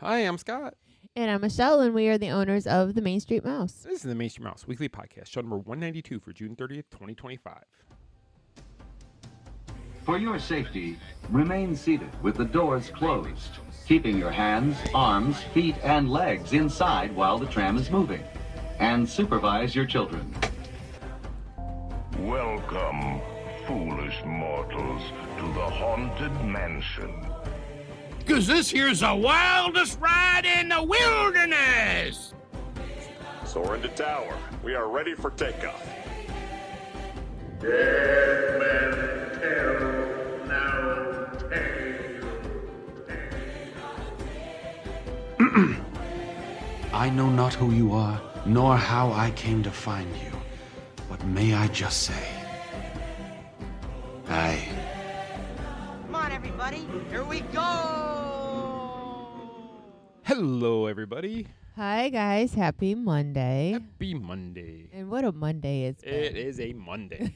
Hi, I'm Scott. And I'm Michele, and we are the owners of the Main Street Mouse. This is the Main Street Mouse Weekly Podcast, show number 192 for June 30th, 2025. For your safety, remain seated with the doors closed, keeping your hands, arms, feet, and legs inside while the tram is moving. And supervise your children. Welcome, foolish mortals, to the Haunted Mansion. 'Cause this here's the wildest ride in the wilderness! Soar into tower. We are ready for takeoff. Dead men tell no tale. I know not who you are, nor how I came to find you. But may I just say, Come on, everybody. Here we go. Hello, everybody. Hi, guys. Happy Monday. Happy Monday. And what a Monday it's been. It is a Monday.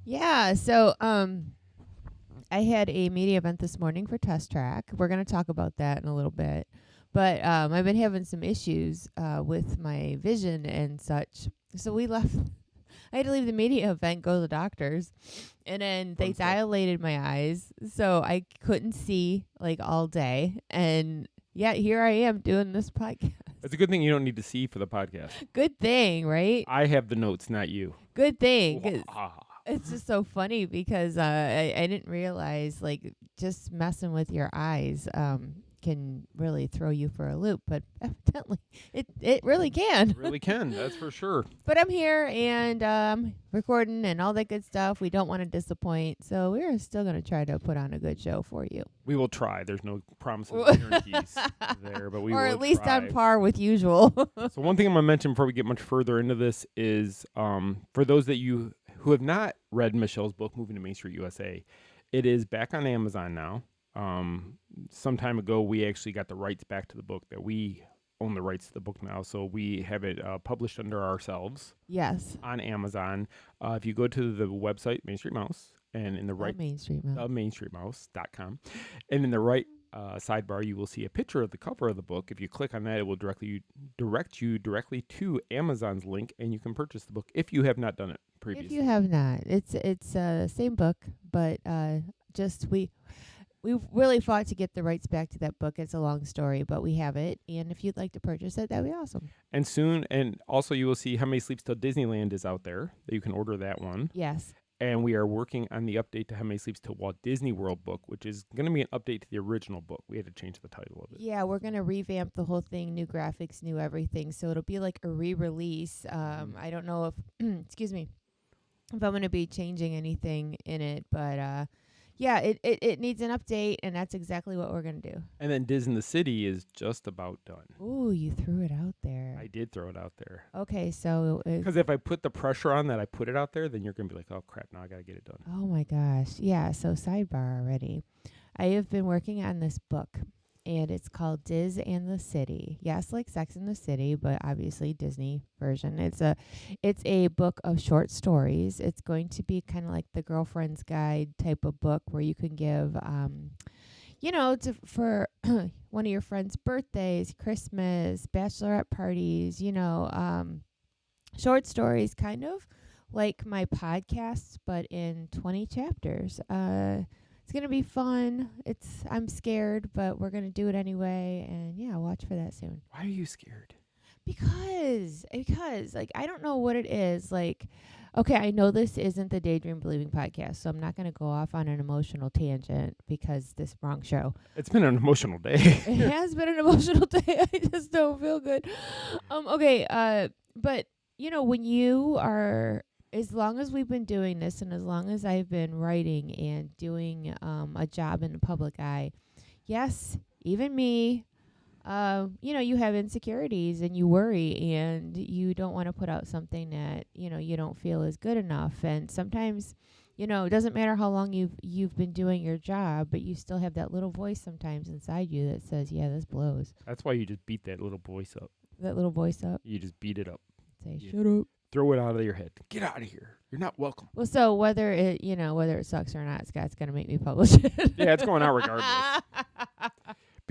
Yeah, so I had a media event this morning for Test Track. We're going to talk about that in a little bit. But I've been having some issues with my vision and such. So we left. I had to leave the media event, go to the doctors, and then they dilated my eyes, so I couldn't see like all day. And yet here I am doing this podcast. It's a good thing you don't need to see for the podcast. Good thing, right? I have the notes, not you. Good thing. 'Cause it's just so funny because I didn't realize like just messing with your eyes can really throw you for a loop, but evidently it really can. It really can, that's for sure. But I'm here and recording and all that good stuff. We don't want to disappoint, so we're still going to try to put on a good show for you. We will try. There's no promises or guarantees there, but we will try. Or at least on par with usual. So one thing I'm going to mention before we get much further into this is for those that you who have not read Michele's book, Moving to Main Street USA, it is back on Amazon now. Some time ago, we actually got the rights back to the book, that we own the rights to the book now. So we have it published under ourselves. Yes. On Amazon. If you go to the website, Main Street Mouse, and in the right, Main Street Mouse. mainstreetmouse.com, and in the right sidebar, you will see a picture of the cover of the book. If you click on that, it will direct you directly to Amazon's link, and you can purchase the book if you have not done it previously. If you have not, it's same book, but just we really fought to get the rights back to that book. It's a long story, but we have it. And if you'd like to purchase it, that'd be awesome. And soon, and also you will see How Many Sleeps Till Disneyland is out there, that you can order that one. Yes. And we are working on the update to How Many Sleeps Till Walt Disney World book, which is going to be an update to the original book. We had to change the title of it. Yeah, we're going to revamp the whole thing, new graphics, new everything. So it'll be like a re-release. I don't know if, excuse me, if I'm going to be changing anything in it, but yeah, it needs an update, and that's exactly what we're going to do. And then Disney the City is just about done. Ooh, you threw it out there. I did throw it out there. Okay, so... Because if I put the pressure on that I put it out there, then you're going to be like, oh, crap, now I got to get it done. Oh, my gosh. Yeah, so sidebar already. I have been working on this book, and it's called Diz and the City. Yes, like Sex and the City, but obviously Disney version. It's a book of short stories. It's going to be kind of like the Girlfriend's Guide type of book where you can give, for one of your friends' birthdays, Christmas, bachelorette parties, short stories, kind of like my podcasts, but in 20 chapters. It's going to be fun. I'm scared, but we're going to do it anyway. And yeah, watch for that soon. Why are you scared? Because like, I don't know what it is. Like, okay, I know this isn't the Daydream Believing podcast, so I'm not going to go off on an emotional tangent because this wrong show. It's been an emotional day. It has been an emotional day. I just don't feel good. Okay. But when you are, as long as we've been doing this and as long as I've been writing and doing a job in the public eye, yes, even me, you have insecurities and you worry and you don't want to put out something that, you don't feel is good enough. And sometimes, it doesn't matter how long you've been doing your job, but you still have that little voice sometimes inside you that says, yeah, this blows. That's why you just beat that little voice up. That little voice up? You just beat it up. Say, shut up. Throw it out of your head. Get out of here. You're not welcome. Well, so whether it sucks or not, Scott's going to make me publish it. Yeah, it's going out regardless.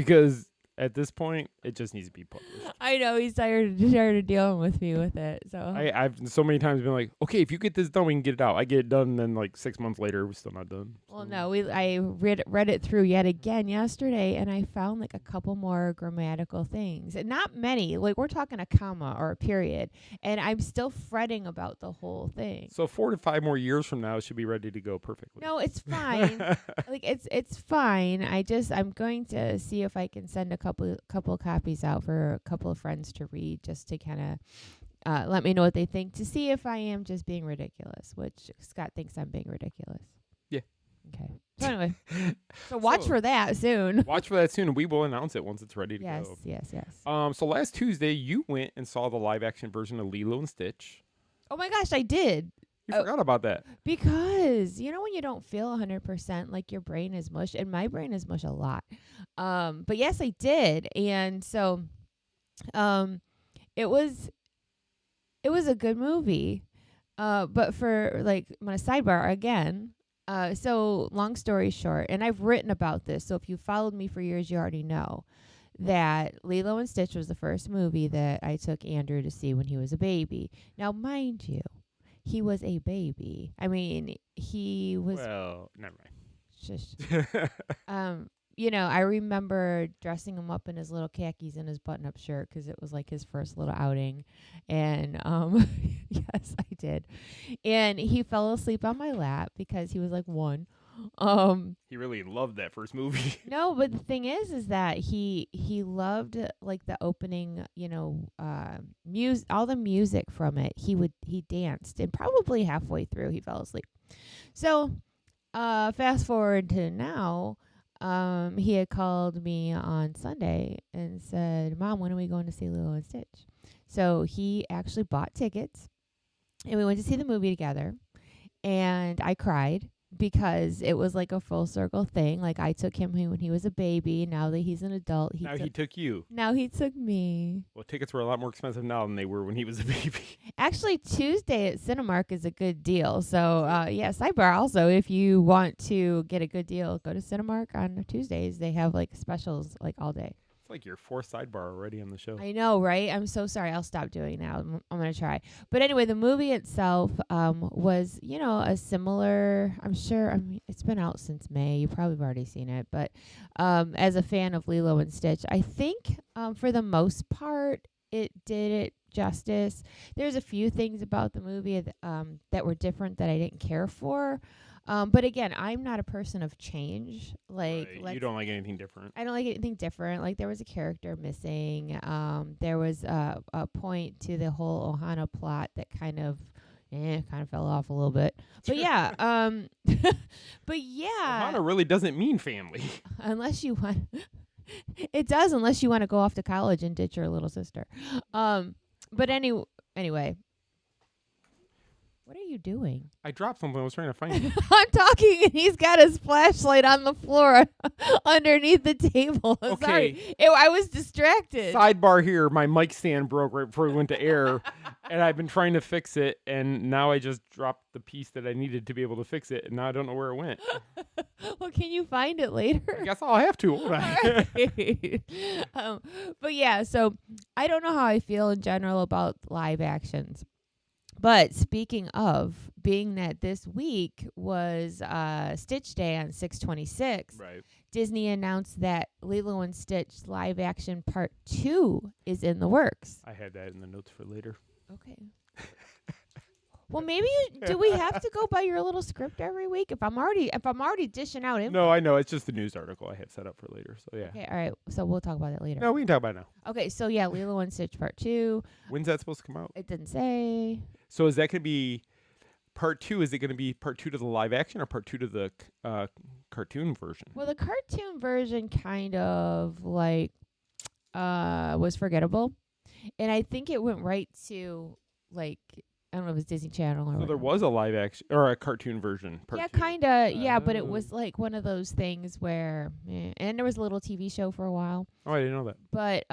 because at this point, it just needs to be published. I know he's tired of dealing with me with it. So I've so many times been like, okay, if you get this done, we can get it out. I get it done, and then like 6 months later, we're still not done. well, no, I read it through yet again yesterday, and I found like a couple more grammatical things, and not many. Like we're talking a comma or a period, and I'm still fretting about the whole thing. So 4 to 5 more years from now, it should be ready to go perfectly. No, it's fine. Like it's fine. I'm going to see if I can send a couple copies out for a couple of friends to read, just to kind of let me know what they think, to see if I am just being ridiculous, which Scott thinks I'm being ridiculous. Yeah. Okay. So anyway, so watch for that soon. Watch for that soon, and we will announce it once it's ready to Yes, go. yes. So last Tuesday, you went and saw the live-action version of Lilo and Stitch. Oh my gosh, I did. You forgot about that. Because, you know, when you don't feel 100%, like your brain is mush, and my brain is mush a lot. But yes, I did. And so it was a good movie. But for, like, I'm going to sidebar again. So long story short, and I've written about this, so if you followed me for years, you already know that Lilo and Stitch was the first movie that I took Andrew to see when he was a baby. Now, mind you, he was a baby. I mean, he was... Well, never mind. Shush. You know, I remember dressing him up in his little khakis and his button-up shirt because it was like his first little outing. And yes, I did. And he fell asleep on my lap because he was like 1. He really loved that first movie. No, but the thing is that he loved like the opening, you know, all the music from it. He danced, and probably halfway through he fell asleep. So, fast forward to now, he had called me on Sunday and said, "Mom, when are we going to see Lilo and Stitch?" So he actually bought tickets, and we went to see the movie together, and I cried. Because it was like a full circle thing. Like I took him when he was a baby. Now that he's an adult, he took you. Now he took me. Well, tickets were a lot more expensive now than they were when he was a baby. Actually, Tuesday at Cinemark is a good deal. So, yeah, sidebar also, if you want to get a good deal, go to Cinemark on Tuesdays. They have like specials like all day. It's like your 4th sidebar already on the show. I know, right? I'm so sorry. I'll stop doing that. I'm going to try. But anyway, the movie itself was, you know, a similar, I'm sure, I mean, it's been out since May. You probably have already seen it. But as a fan of Lilo and Stitch, I think for the most part, it did it justice. There's a few things about the movie that were different that I didn't care for. But again, I'm not a person of change. Like you don't like anything different. I don't like anything different. Like there was a character missing. There was a point to the whole Ohana plot that kind of fell off a little bit. But yeah, Ohana really doesn't mean family. Unless you want, it does. Unless you want to go off to college and ditch your little sister. But anyway. What are you doing? I dropped something. I was trying to find it. I'm talking, and he's got his flashlight on the floor underneath the table. Okay. Sorry. I was distracted. Sidebar here. My mic stand broke right before we went to air, and I've been trying to fix it, and now I just dropped the piece that I needed to be able to fix it, and now I don't know where it went. Well, can you find it later? I guess I'll have to, won't I? Right. But yeah, so I don't know how I feel in general about live actions. But speaking of, being that this week was Stitch Day on 6/26, right. Disney announced that Lilo and Stitch live action part 2 is in the works. I had that in the notes for later. Okay. Well, maybe do we have to go by your little script every week? If I'm already dishing out info. No, I know. It's just the news article I have set up for later. So yeah. Okay, all right. So we'll talk about it later. No, we can talk about it now. Okay, so yeah, Lilo and Stitch part 2. When's that supposed to come out? It didn't say. So is that going to be part 2? Is it going to be part 2 to the live action or part 2 to the cartoon version? Well, the cartoon version kind of like was forgettable, and I think it went right to like. I don't know if it's Disney Channel or. So there was a live action or a cartoon version. Yeah, kind of. Yeah, but it was like one of those things where, and there was a little TV show for a while. Oh, I didn't know that. But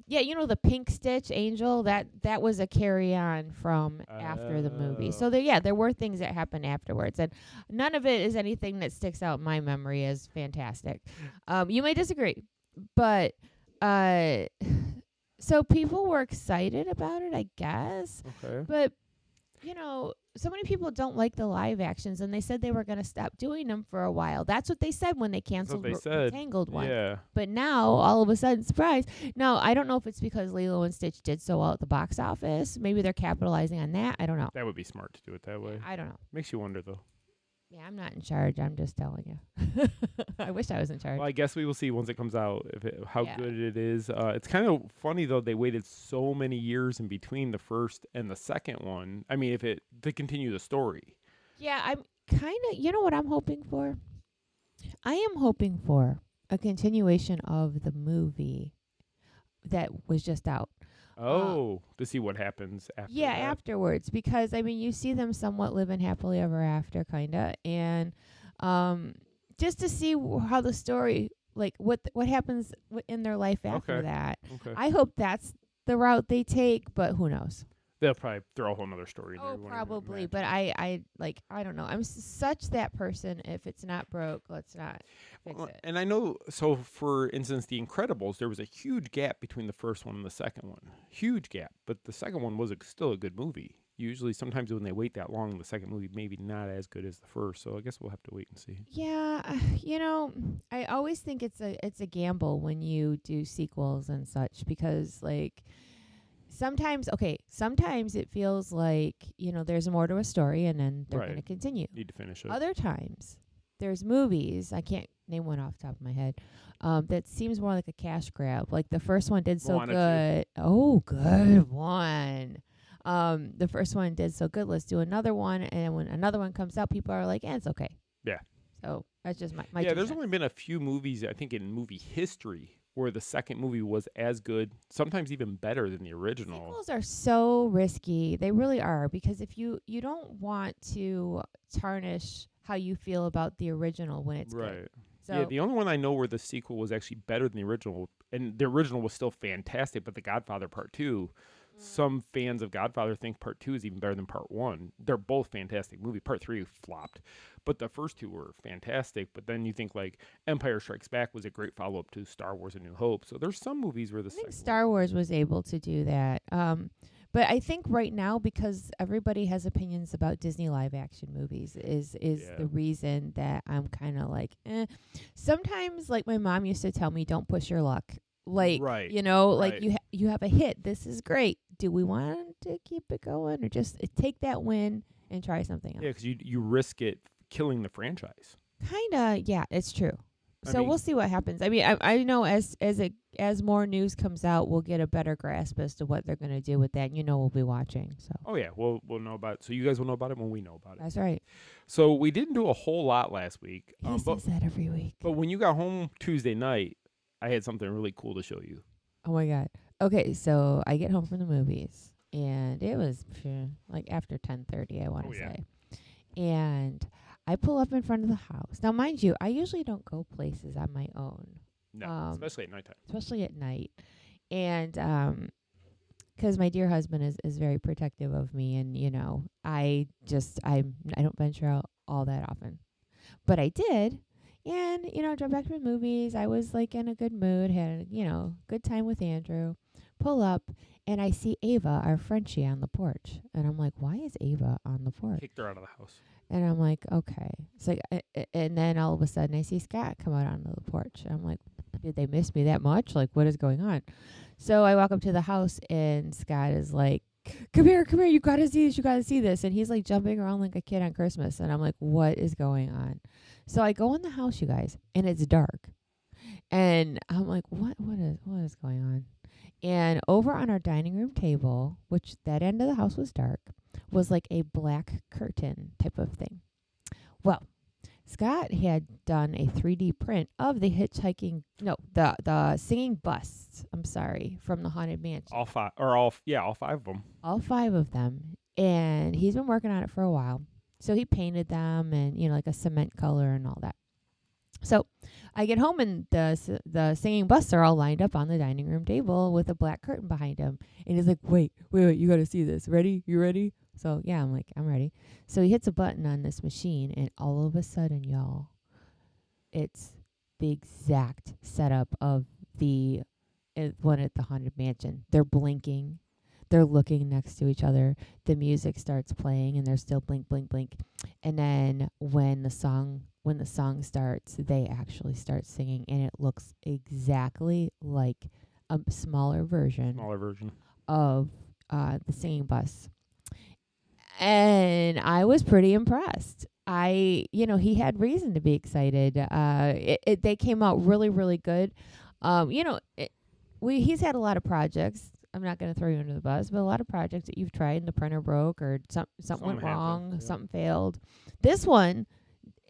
yeah, you know the Pink Stitch Angel, that was a carry on from after the movie. So there were things that happened afterwards, and none of it is anything that sticks out in my memory as fantastic. You may disagree. but so people were excited about it, I guess. Okay. But so many people don't like the live actions, and they said they were going to stop doing them for a while. That's what they said when they canceled they the said. Tangled one. Yeah. But now, all of a sudden, surprise. Now, I don't know if it's because Lilo and Stitch did so well at the box office. Maybe they're capitalizing on that. I don't know. That would be smart to do it that way. I don't know. Makes you wonder, though. Yeah, I'm not in charge. I'm just telling you. I wish I was in charge. Well, I guess we will see once it comes out how Yeah. good it is. It's kind of funny, though. They waited so many years in between the first and the second one. I mean, to continue the story. Yeah, I'm kind of, you know what I'm hoping for? I am hoping for a continuation of the movie that was just out. Oh, to see what happens after Yeah, that. afterwards, because I mean, you see them somewhat living happily ever after, kind of, and just to see how the story, like what happens in their life after that. Okay. I hope that's the route they take, but who knows? They'll probably throw a whole nother story in there. Oh, wouldn't probably, imagine. but I don't know. I'm such that person. If it's not broke, let's not fix it. And I know, so for instance, The Incredibles, there was a huge gap between the first one and the second one. Huge gap. But the second one was still a good movie. Usually, sometimes when they wait that long, the second movie maybe not as good as the first. So I guess we'll have to wait and see. Yeah, I always think it's a gamble when you do sequels and such, because like sometimes it feels like, there's more to a story and then they're going to continue. Need to finish it. Other times there's movies, I can't name one off the top of my head, that seems more like a cash grab. Like the first one did so good. Oh, good one. The first one did so good. Let's do another one. And when another one comes out, people are like, it's okay. Yeah. So that's just my Yeah, 2 there's cents. only been a few movies, I think, in movie history where the second movie was as good, sometimes even better than the original. Sequels are so risky. They really are, because if you don't want to tarnish how you feel about the original when it's good. So Yeah, the only one I know where the sequel was actually better than the original, and the original was still fantastic, but The Godfather Part 2, some fans of Godfather think Part 2 is even better than Part 1. They're both fantastic movies. Part 3 flopped, but the first two were fantastic. But then you think like Empire Strikes Back was a great follow-up to Star Wars: A New Hope. So there's some movies where I think Star Wars was able to do that. But I think right now, because everybody has opinions about Disney live-action movies, is the reason that I'm kind of like, Sometimes, like my mom used to tell me, don't push your luck. Like, like you have a hit. This is great. Do we want to keep it going, or just take that win and try something else? Yeah, because you risk it killing the franchise. Kinda, yeah, it's true. I So mean- we'll see what happens. I mean, I know as more news comes out, we'll get a better grasp as to what they're going to do with that. And we'll be watching. So Oh yeah, we'll know about it. So you guys will know about it when we know about it. that's right. So we didn't do a whole lot last week. He says that every week. But when you got home Tuesday night, I had something really cool to show you. Oh my God. Okay, so I get home from the movies, and it was like after 10:30, I want to say, and I pull up in front of the house. Now, mind you, I usually don't go places on my own. No, especially at nighttime. Especially at night. And because my dear husband is very protective of me, and I don't venture out all that often, but I did, and drove back to the movies. I was like in a good mood, had good time with Andrew. Pull up, and I see Ava, our Frenchie, on the porch, and I'm like, why is Ava on the porch? Kicked her out of the house. And I'm like, okay. It's like, and then all of a sudden I see Scott come out onto the porch. I'm like, did they miss me that much? Like, what is going on? So I walk up to the house, and Scott is like, come here, you gotta see this, and he's like jumping around like a kid on Christmas, and I'm like, what is going on? So I go in the house, you guys, and it's dark, and I'm like, what is going on? And over on our dining room table, which that end of the house was dark, was like a black curtain type of thing. Well, Scott had done a 3D print of the the singing busts, from the Haunted Mansion. All five of them. All 5 of them. And he's been working on it for a while. So he painted them and, like a cement color and all that. So I get home, and the singing busts are all lined up on the dining room table with a black curtain behind him. And he's like, wait, you got to see this. Ready? You ready? So, yeah, I'm like, I'm ready. So he hits a button on this machine, and all of a sudden, y'all, it's the exact setup of the one at the Haunted Mansion. They're blinking. They're looking next to each other. The music starts playing, and they're still blink, blink, blink. And then when the song starts, they actually start singing, and it looks exactly like a smaller version of the singing bus. And I was pretty impressed. He had reason to be excited. They came out really, really good. He's had a lot of projects. I'm not going to throw you under the bus, but a lot of projects that you've tried and the printer broke or something went wrong, something failed. This one,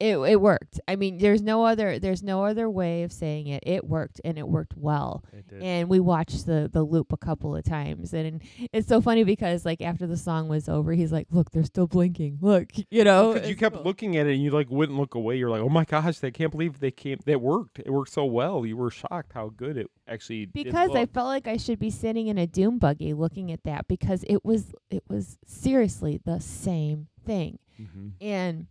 it worked. I mean, there's no other way of saying it. It worked, and it worked well. It did. And we watched the loop a couple of times, and it's so funny because like after the song was over, he's like, "Look, they're still blinking. Look, you know." Because you kept looking at it, and you like wouldn't look away. You're like, "Oh my gosh, they can't believe they came. That worked. It worked so well." You were shocked how good it actually. Because did I look. felt like I should be sitting in a doom buggy looking at that because it was seriously the same thing, and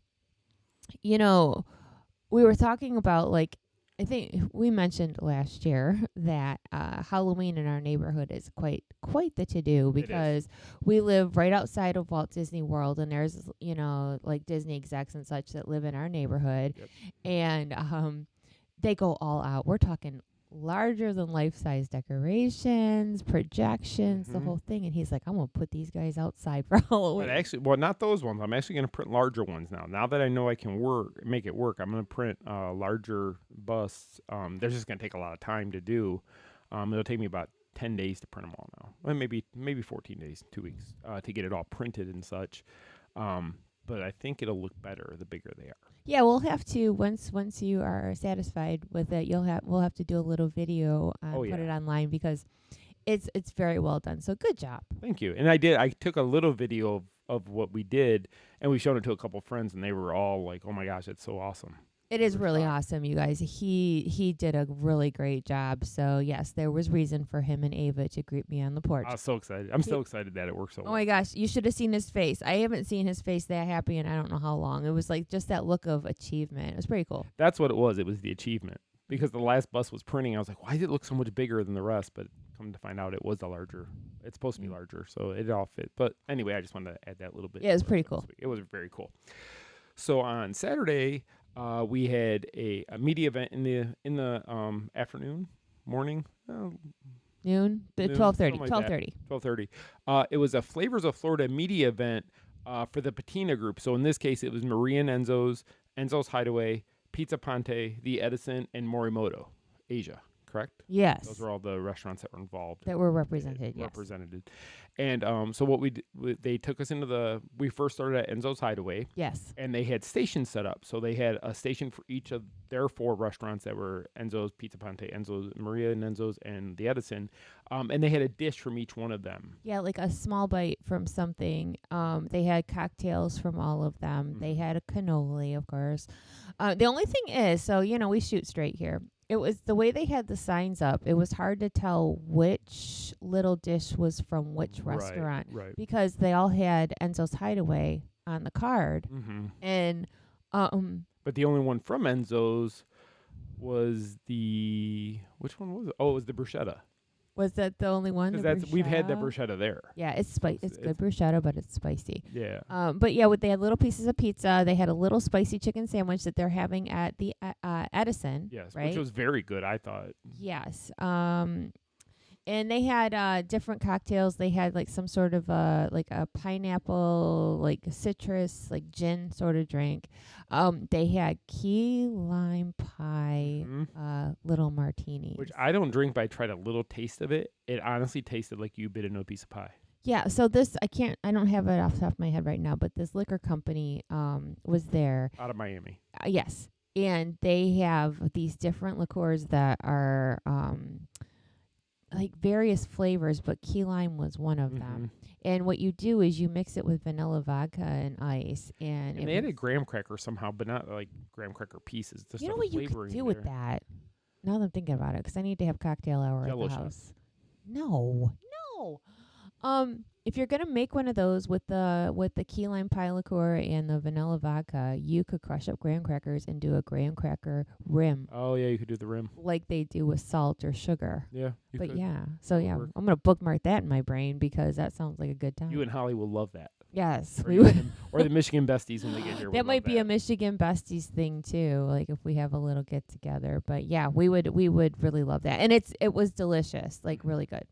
we were talking about, like, I think we mentioned last year that Halloween in our neighborhood is quite the to-do because we live right outside of Walt Disney World, and there's, like Disney execs and such that live in our neighborhood. Yep. And they go all out. We're talking larger than life-size decorations, projections, the whole thing. And he's like, I'm going to put these guys outside for Halloween. But actually, well, not those ones. I'm actually going to print larger ones now. Now that I know I can make it work, I'm going to print larger busts. They're just going to take a lot of time to do. It'll take me about 10 days to print them all now. Well, maybe 14 days, 2 weeks to get it all printed and such. But I think it'll look better the bigger they are. Yeah, we'll have to once you are satisfied with it, we'll have to do a little video and put it online because it's very well done. So good job. Thank you. And I took a little video of what we did, and we showed it to a couple friends, and they were all like, "Oh my gosh, it's so awesome." It is really awesome, you guys. He did a really great job. So, yes, there was reason for him and Ava to greet me on the porch. I was so excited. I'm so excited that it worked so well. Oh, my gosh. You should have seen his face. I haven't seen his face that happy in I don't know how long. It was like just that look of achievement. It was pretty cool. That's what it was. It was the achievement. Because the last bus was printing, I was like, why did it look so much bigger than the rest? But come to find out, it was it's supposed to be larger, so it all fit. But anyway, I just wanted to add that little bit. Yeah, it was pretty cool. It was very cool. So on Saturday, we had a media event in the afternoon, morning, noon, 12:30. 12:30. It was a Flavors of Florida media event for the Patina group. So in this case, it was Maria and Enzo's Hideaway, Pizza Ponte, the Edison, and Morimoto, Asia. Correct? Yes. Those were all the restaurants that were involved. That were represented, yes. And so what they took us we first started at Enzo's Hideaway. Yes. And they had stations set up. So they had a station for each of their 4 restaurants that were Enzo's, Pizza Ponte, Enzo's, Maria and Enzo's, and the Edison. And they had a dish from each one of them. Yeah, like a small bite from something. They had cocktails from all of them. They had a cannoli, of course. The only thing is, so, we shoot straight here. It was the way they had the signs up. It was hard to tell which little dish was from which restaurant. Right. Because they all had Enzo's Hideaway on the card. Mm-hmm. And but the only one from Enzo's was which one was it? Oh, it was the bruschetta. Was that the only one? We've had the bruschetta there. Yeah, it's good bruschetta, but it's spicy. Yeah. But yeah, they had little pieces of pizza. They had a little spicy chicken sandwich that they're having at the Edison. Yes, right? which was very good, I thought. Yes. And they had different cocktails. They had like some sort of like a pineapple, like citrus, like gin sort of drink. They had key lime pie, little martinis. Which I don't drink, but I tried a little taste of it. It honestly tasted like you bit into a piece of pie. Yeah, so this, I don't have it off the top of my head right now, but this liquor company was there. Out of Miami. Yes. And they have these different liqueurs that are like various flavors, but key lime was one of them. And what you do is you mix it with vanilla vodka and ice. And they added graham cracker somehow, but not like graham cracker pieces. Just you know what you could do with that? Now that I'm thinking about it, because I need to have cocktail hour Jello at the shot. house. No. if you're gonna make one of those with the key lime pie liqueur and the vanilla vodka, you could crush up graham crackers and do a graham cracker rim Oh yeah, you could do the rim. like they do with salt or sugar. Yeah, you But could. yeah, so That would yeah, work. I'm gonna bookmark that in my brain because that sounds like a good time. You and Holly will love that. Yes, Or, we you would. and- or the Michigan besties when they get here. That might be a Michigan besties thing too, like if we have a little get together. But yeah, we would really love that, and it was delicious, like really good.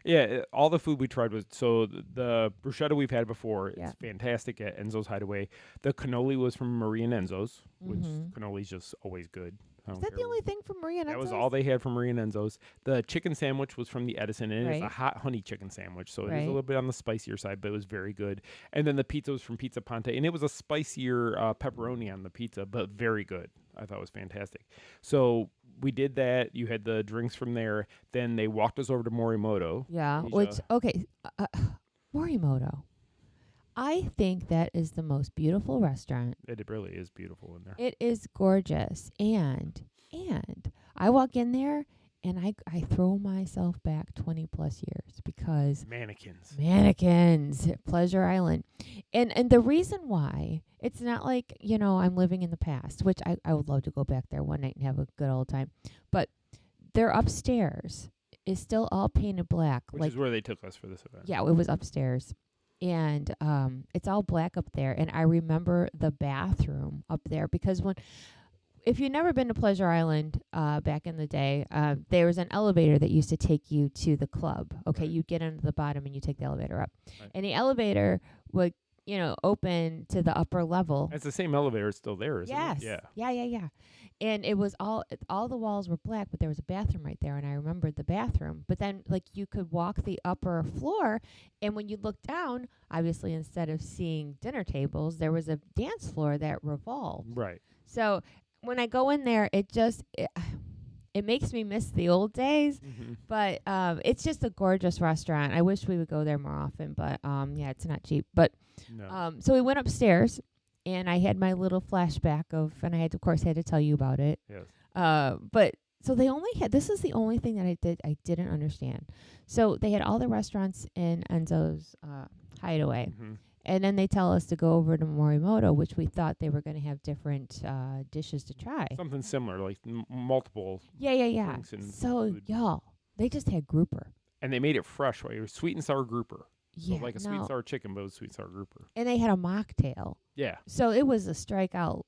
Yeah, all the food we tried was the bruschetta we've had before. It's Yeah. fantastic at Enzo's Hideaway. The cannoli was from Marie and Enzo's, which Mhm. cannoli's just always good. I Is don't that care the only thing from Maria? That was all they had from Marie and Enzo's. The chicken sandwich was from the Edison, and it's a Right. hot honey chicken sandwich, so it is Right. a little bit on the spicier side, but it was very good. And then the pizza was from Pizza Ponte, and it was a spicier pepperoni on the pizza, but very good. I thought it was fantastic. So we did that. You had the drinks from there. Then they walked us over to Morimoto. Yeah, Asia. which okay, Morimoto. I think that is the most beautiful restaurant. It really is beautiful in there. It is gorgeous, and I walk in there and I throw myself back 20 plus years because mannequins, Pleasure Island, and the reason why it's not like I'm living in the past, which I would love to go back there one night and have a good old time, but their upstairs is still all painted black, Which is where they took us for this event. Yeah, it was upstairs. And it's all black up there. And I remember the bathroom up there because if you've never been to Pleasure Island back in the day, there was an elevator that used to take you to the club. Okay, you'd get into the bottom and you take the elevator up. Right. And the elevator would, open to the upper level. It's the same elevator. It's still there, isn't Yes. it? Yeah. And it was all the walls were black, but there was a bathroom right there, and I remembered the bathroom. But then, you could walk the upper floor, and when you look down, obviously, instead of seeing dinner tables, there was a dance floor that revolved. Right. So when I go in there, it makes me miss the old days. Mm-hmm. But it's just a gorgeous restaurant. I wish we would go there more often, but yeah, it's not cheap. But No. so we went upstairs. And I had my little flashback and I had to tell you about it. Yes. But so they only had, this is the only thing that I didn't understand. So they had all the restaurants in Enzo's Hideaway. Mm-hmm. And then they tell us to go over to Morimoto, which we thought they were going to have different dishes to try. Something similar, like multiple. Yeah. drinks and So, food. y'all, they just had grouper. And they made it fresh. Right? It was sweet and sour grouper. Yeah. So like a sweet and sour chicken, but it was sweet and sour grouper. And they had a mocktail. Yeah. So it was a strikeout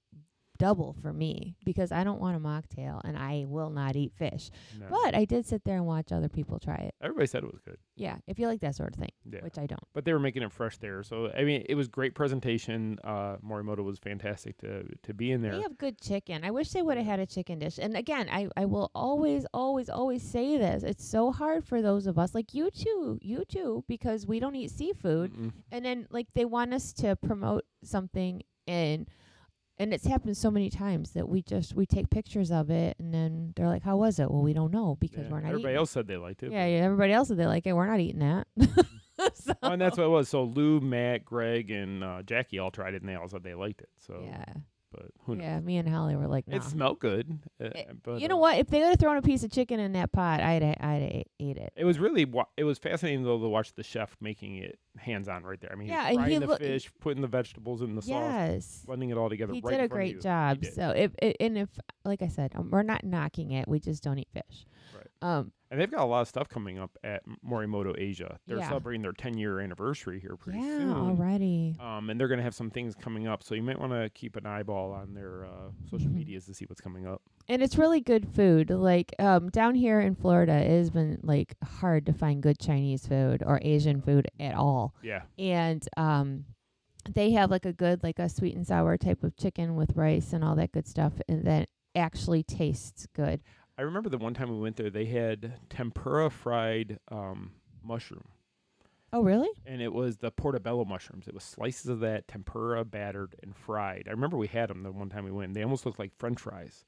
double for me because I don't want a mocktail and I will not eat fish. No. But I did sit there and watch other people try it. Everybody said it was good. Yeah, if you like that sort of thing, Yeah. which I don't. But they were making it fresh there. So, I mean, it was great presentation. Morimoto was fantastic to be in there. They have good chicken. I wish they would have had a chicken dish. And again, I will always say this. It's so hard for those of us, like you too, because we don't eat seafood. Mm-mm. And then, they want us to promote something and it's happened so many times that we take pictures of it and then they're like, how was it? Well, we don't know because Yeah, we're not everybody eating else said they liked it. it. Yeah, everybody else said they like it. We're not eating that. So, Oh, and that's what it was. So Lou, Matt, Greg, and Jackie all tried it, and they all said they liked it. So, yeah. but who knows? Yeah, me and Holly were like, no. It smelled good. But You know what? If they would have thrown a piece of chicken in that pot, I'd ate it. It was really it was fascinating though to watch the chef making it hands on right there. I mean, Yeah, he was and he frying the fish, putting the vegetables in the sauce, Yes. blending it all together. He right did a in front of great you. job. He did. So if like I said, we're not knocking it. We just don't eat fish. Right. And they've got a lot of stuff coming up at Morimoto Asia. They're Yeah. celebrating their 10-year anniversary here pretty Yeah, soon. already. And they're going to have some things coming up, so you might want to keep an eyeball on their social medias to see what's coming up. And it's really good food. Down here in Florida, it has been hard to find good Chinese food or Asian food at all. Yeah. And they have a good a sweet and sour type of chicken with rice and all that good stuff, and that actually tastes good. I remember the one time we went there, they had tempura fried mushroom. Oh, really? And it was the portobello mushrooms. It was slices of that, tempura, battered, and fried. I remember we had them the one time we went. They almost looked like French fries,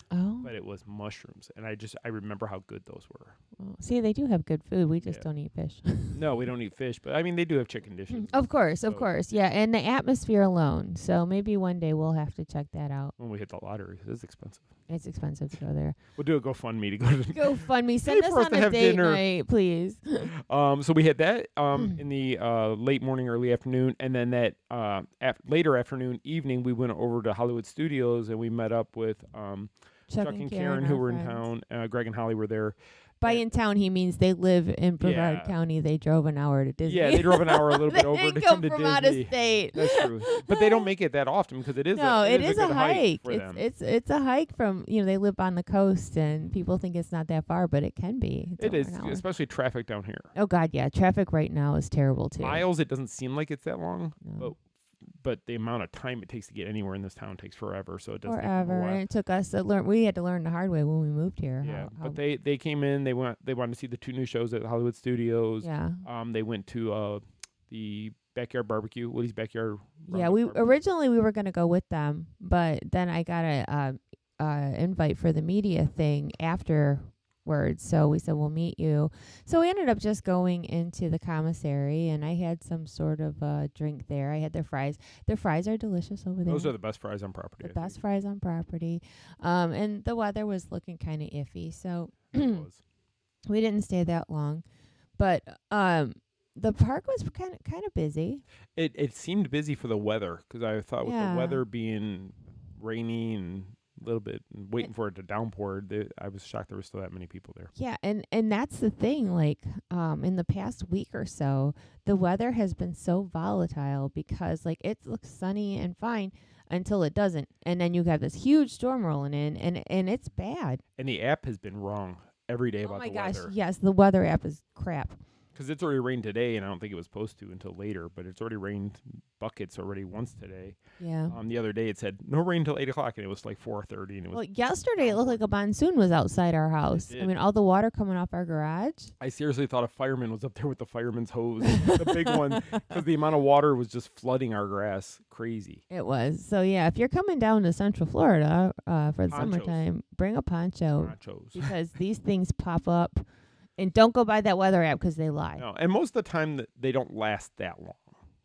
Oh. but it was mushrooms. And I remember how good those were. Well, see, they do have good food. We just Yeah. don't eat fish. No, we don't eat fish, but I mean, they do have chicken dishes. Of course. So- Yeah, and the atmosphere alone. So maybe one day we'll have to check that out. When we hit the lottery, 'cause it's expensive. It's expensive to go there. We'll do a GoFundMe to go to GoFundMe. Send us for us on to a have date dinner. night, please. So we had that in the late morning, early afternoon, and then that later afternoon, evening, we went over to Hollywood Studios and we met up with Chuck and Karen, who our were in friends. town. Greg and Holly were there. By in town, he means they live in Brevard County. They drove an hour to Disney. Yeah, they drove an hour a little bit over They to come come to from Disney. out of state. That's true, but they don't make it that often because it is. No, it is a a good hike. for them. It's a hike from they live on the coast and people think it's not that far, but it can be. It's It over is, an hour. especially traffic down here. Oh God, yeah, traffic right now is terrible too. Miles, it doesn't seem like it's that long, No. but the amount of time it takes to get anywhere in this town takes forever. So it does take them Forever, a while. and it took us to learn. We had to learn the hard way when we moved here. Yeah, how- but they came in. They wanted to see the 2 new shows at Hollywood Studios. yeah. They went to the backyard barbecue, Woody's backyard. Yeah, originally we were gonna go with them, but then I got a invite for the media thing afterwards. So we said we'll meet you. So we ended up just going into the commissary, and I had some sort of drink there. I had their fries. Their fries are delicious over there. Those are the best fries on property. the I best think. fries on property. And the weather was looking kind of iffy, so It was. we didn't stay that long. But the park was kind of busy. It seemed busy for the weather because I thought with Yeah. the weather being rainy and a little bit and waiting for it to downpour, I was shocked there were still that many people there. Yeah, and that's the thing. Like, in the past week or so, the weather has been so volatile because like it looks sunny and fine until it doesn't, and then you got this huge storm rolling in, and it's bad. And the app has been wrong every day Oh about my the gosh, weather. yes, the weather app is crap. Because it's already rained today, and I don't think it was supposed to until later, but it's already rained buckets already once today. Yeah. The other day it said no rain till 8 o'clock, and it was like 4:30, and it was. Well, yesterday it looked like a monsoon was outside our house. I did. mean, all the water coming off our garage. I seriously thought a fireman was up there with the fireman's hose, the big one, because the amount of water was just flooding our grass. Crazy. It was. So yeah, if you're coming down to Central Florida for the Ponchos. summertime, bring a poncho Nachos. because these things pop up. And don't go by that weather app because they lie. No, and most of the time they don't last that long.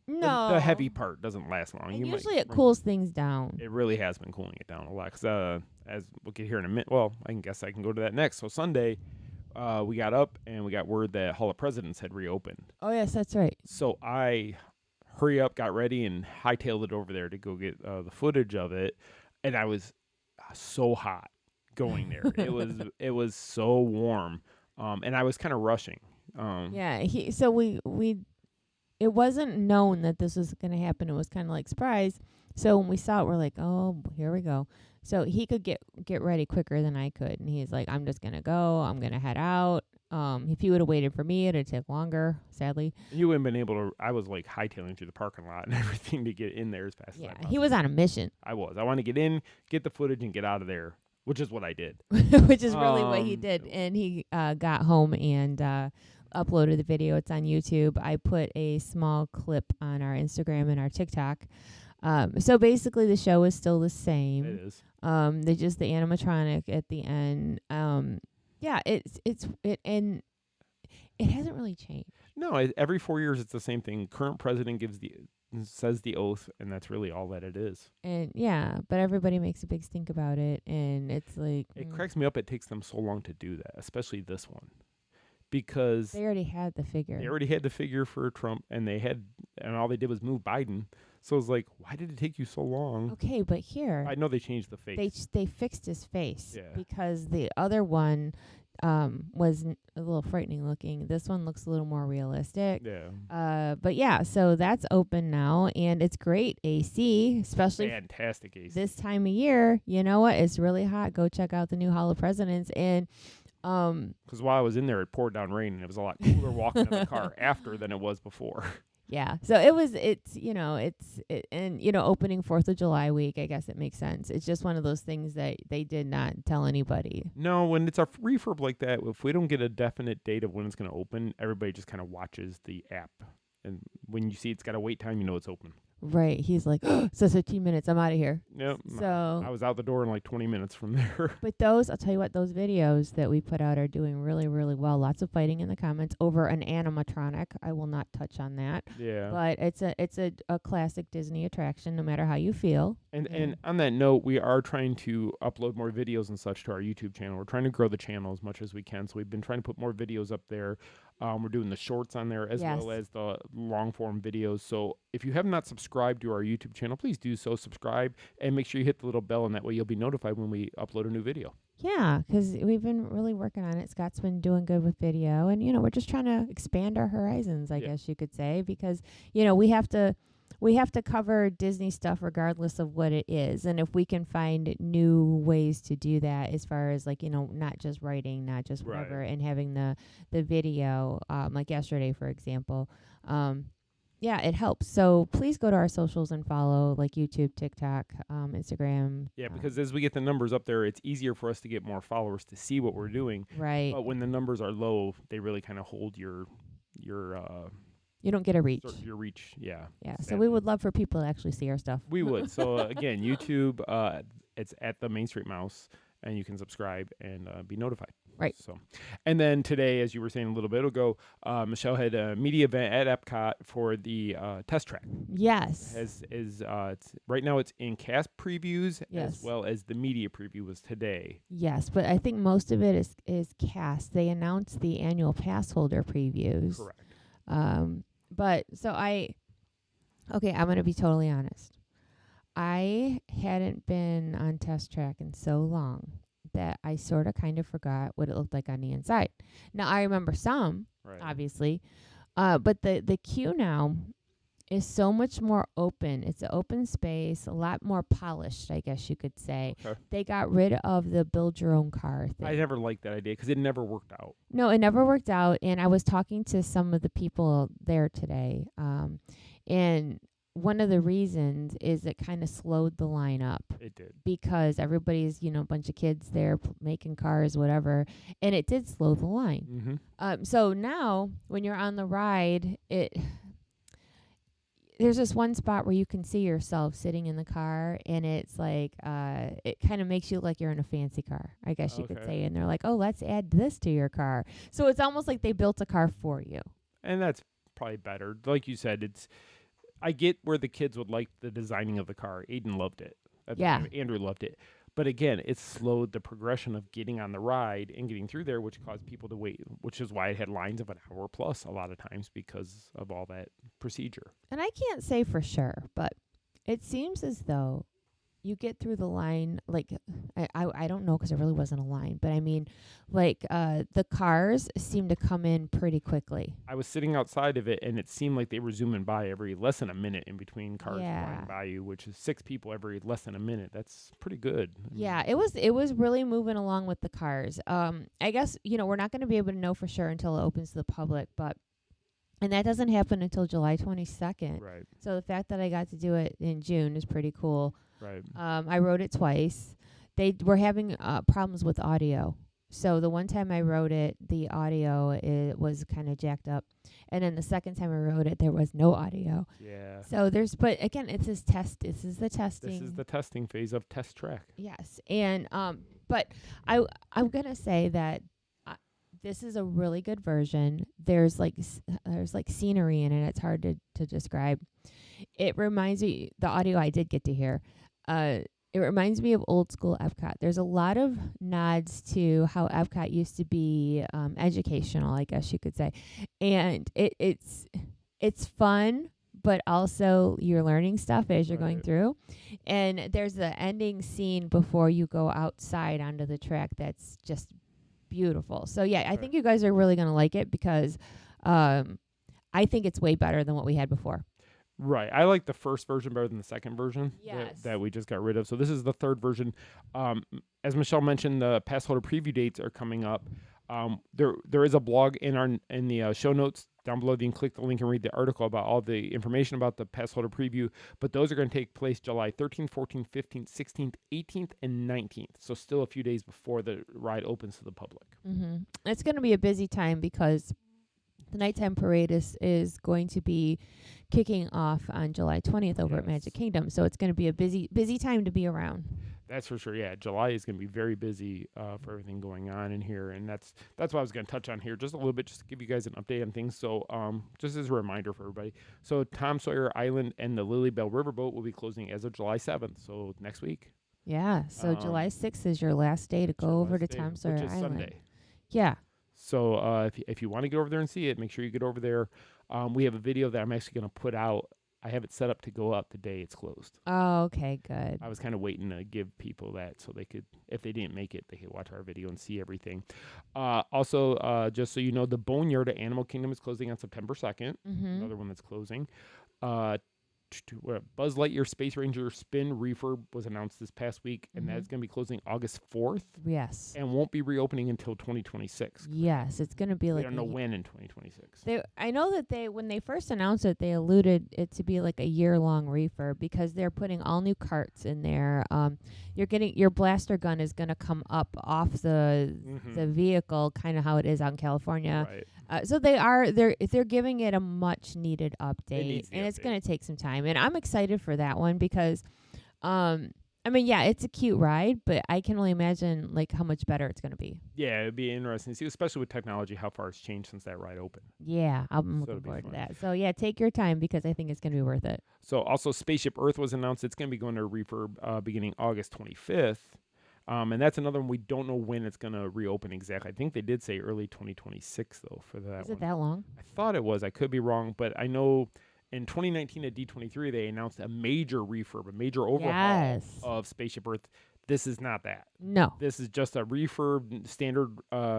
No. The heavy part doesn't last long. And You might usually it run- cools things down. It really has been cooling it down a lot. 'Cause, as we'll get here in a minute, well, I guess I can go to that next. So Sunday, we got up and we got word that Hall of Presidents had reopened. Oh, yes, that's right. So I hurry up, got ready, and hightailed it over there to go get the footage of it. And I was so hot going there. it was so warm, and I was kind of rushing. Yeah, it wasn't known that this was going to happen. It was kind of like surprise. So when we saw it, we're like, oh, here we go. So he could get ready quicker than I could. And he's like, I'm just going to go. I'm going to head out. If he would have waited for me, it'd take longer, sadly. You wouldn't been able to. I was like hightailing through the parking lot and everything to get in there as fast as I Yeah, possibly he was on a mission, I want to get in, get the footage, and get out of there, which is what I did. which is really what he did. Um, And he got home and uploaded the video. It's on YouTube. I put a small clip on our Instagram and our TikTok. So basically, the show is still the same. It is. They just the animatronic at the end. Yeah, and it hasn't really changed. No, every 4 years it's the same thing. Current president says the oath, and that's really all that it is. And yeah, but everybody makes a big stink about it, and it's like It cracks me up. It takes them so long to do that, especially this one, because they already had the figure. they already had the figure for Trump, and all they did was move Biden. So it's like, why did it take you so long? Okay, but here I know they changed the face. they fixed his face Yeah. because the other one was a little frightening looking. This one looks a little more realistic. Yeah. But yeah, so that's open now, and it's great AC, especially Fantastic AC. this time of year. You know what? It's really hot. Go check out the new Hall of Presidents. And Because while I was in there, it poured down rain, and it was a lot cooler walking in the car after than it was before. yeah, so opening 4th of July week, I guess it makes sense. It's just one of those things that they did not tell anybody. No, when it's a refurb like that, if we don't get a definite date of when it's going to open, everybody just kind of watches the app. And when you see it's got a wait time, you know it's open. Right. He's like, so 15 minutes, I'm out of here. Yep. So I was out the door in like 20 minutes from there. But those, I'll tell you what, those videos that we put out are doing really, really well. Lots of fighting in the comments over an animatronic. I will not touch on that. Yeah. But it's a classic Disney attraction, no matter how you feel. And on that note, we are trying to upload more videos and such to our YouTube channel. We're trying to grow the channel as much as we can. So we've been trying to put more videos up there. We're doing the shorts on there as well as the long form videos. So if you have not subscribed to our YouTube channel, please do so. Subscribe and make sure you hit the little bell, and that way you'll be notified when we upload a new video. Yeah, because we've been really working on it. Scott's been doing good with video, and we're just trying to expand our horizons, I guess you could say, because we have to cover Disney stuff regardless of what it is, and if we can find new ways to do that, as far as not just writing, not just whatever, and having the video, like yesterday, for example. Yeah, it helps. So please go to our socials and follow, like YouTube, TikTok, Instagram. Yeah, because as we get the numbers up there, it's easier for us to get more followers to see what we're doing. Right. But when the numbers are low, they really kind of hold your you don't get a reach. Your reach, yeah. Yeah, so we would love for people to actually see our stuff. We would. So again, YouTube, it's at the Main Street Mouse, and you can subscribe and be notified. Right. So, and then today, as you were saying a little bit ago, Michele had a media event at Epcot for the test track. Yes. It's right now it's in cast previews Yes. as well as the media preview was today. Yes, but I think most of it is cast. They announced the annual pass holder previews. Correct. But so I'm going to be totally honest. I hadn't been on test track in so long that I sort of kind of forgot what it looked like on the inside. Now, I remember some, obviously, but the queue now is so much more open. It's an open space, a lot more polished, I guess you could say. Okay. They got rid of the build your own car thing. I never liked that idea because it never worked out. No, it never worked out. And I was talking to some of the people there today, and one of the reasons is it kind of slowed the line up. It did. Because everybody's, a bunch of kids there making cars, whatever, and it did slow the line. Mm-hmm. So now when you're on the ride, there's this one spot where you can see yourself sitting in the car, and it's like it kind of makes you look like you're in a fancy car, I guess you could say. And they're like, oh, let's add this to your car. So it's almost like they built a car for you. And that's probably better. Like you said, I get where the kids would like the designing of the car. Aiden loved it. Andrew loved it. But again, it slowed the progression of getting on the ride and getting through there, which caused people to wait, which is why it had lines of an hour plus a lot of times because of all that procedure. And I can't say for sure, but it seems as though you get through the line, like, I don't know because there really wasn't a line, but I mean, like, the cars seem to come in pretty quickly. I was sitting outside of it, and it seemed like they were zooming by every less than a minute in between cars flying by you, which is 6 people every less than a minute. That's pretty good. Yeah, it was really moving along with the cars. I guess, we're not going to be able to know for sure until it opens to the public, and that doesn't happen until July 22nd. Right. So the fact that I got to do it in June is pretty cool. Right. I rode it twice. They were having problems with audio. So the one time I rode it, the audio was kind of jacked up. And then the second time I rode it, there was no audio. Yeah. So but again, it's this test. This is the testing. This is the testing phase of test track. Yes. And, but I'm going to say that this is a really good version. There's like scenery in it. It's hard to describe. It reminds me, the audio I did get to hear, it reminds me of old school Epcot. There's a lot of nods to how Epcot used to be educational, I guess you could say. And it's fun, but also you're learning stuff as you're going through. And there's the ending scene before you go outside onto the track that's just beautiful. So yeah, I think you guys are really going to like it because I think it's way better than what we had before. Right. I like the first version better than the second version that we just got rid of. So this is the third version. As Michele mentioned, the pass holder preview dates are coming up. There is a blog in the show notes down below. You can click the link and read the article about all the information about the pass holder preview. But those are going to take place July 13th, 14th, 15th, 16th, 18th, and 19th. So still a few days before the ride opens to the public. Mm-hmm. It's going to be a busy time because The nighttime parade is going to be kicking off on July 20th over at Magic Kingdom. So it's going to be a busy time to be around. That's for sure. Yeah, July is going to be very busy for everything going on in here, and that's what I was going to touch on here just a little bit, just to give you guys an update on things. So, just as a reminder for everybody, so Tom Sawyer Island and the Lilly Belle Riverboat will be closing as of July 7th, so next week. Yeah, so July 6th is your last day to go over to Tom Sawyer which is Island. Sunday. Yeah. So if you want to get over there and see it, make sure you get over there. We have a video that I'm actually going to put out. I have it set up to go up the day it's closed. Oh, okay, good. I was kind of waiting to give people that so they could, if they didn't make it, they could watch our video and see everything. Also, just so you know, the Boneyard at Animal Kingdom is closing on September 2nd. Another one that's closing. Buzz Lightyear Space Ranger Spin Refurb was announced this past week, and that's going to be closing August 4th. Yes. And won't be reopening until 2026. Yes, it's going to be like... I don't know when in 2026. I know that when they first announced it, they alluded it to be like a year-long refurb because they're putting all new carts in there. Your blaster gun is going to come up off the vehicle, kind of how it is out in California. Right. So they're giving it a much needed update, and it's update. going to take some time. And I'm excited for that one because, it's a cute ride, but I can only imagine like how much better it's going to be. Yeah, it'd be interesting to see, especially with technology, how far it's changed since that ride opened. Yeah, I'm So looking it'll be forward to fun. that. So yeah, take your time because I think it's going to be worth it. So also Spaceship Earth was announced. It's going to be going to refurb beginning August 25th. And that's another one we don't know when it's going to reopen exactly. I think they did say early 2026, though, for that one. Is it that long? I thought it was. I could be wrong, but I know in 2019 at D23, they announced a major refurb, a major overhaul of Spaceship Earth. This is not that. No. This is just a refurb, standard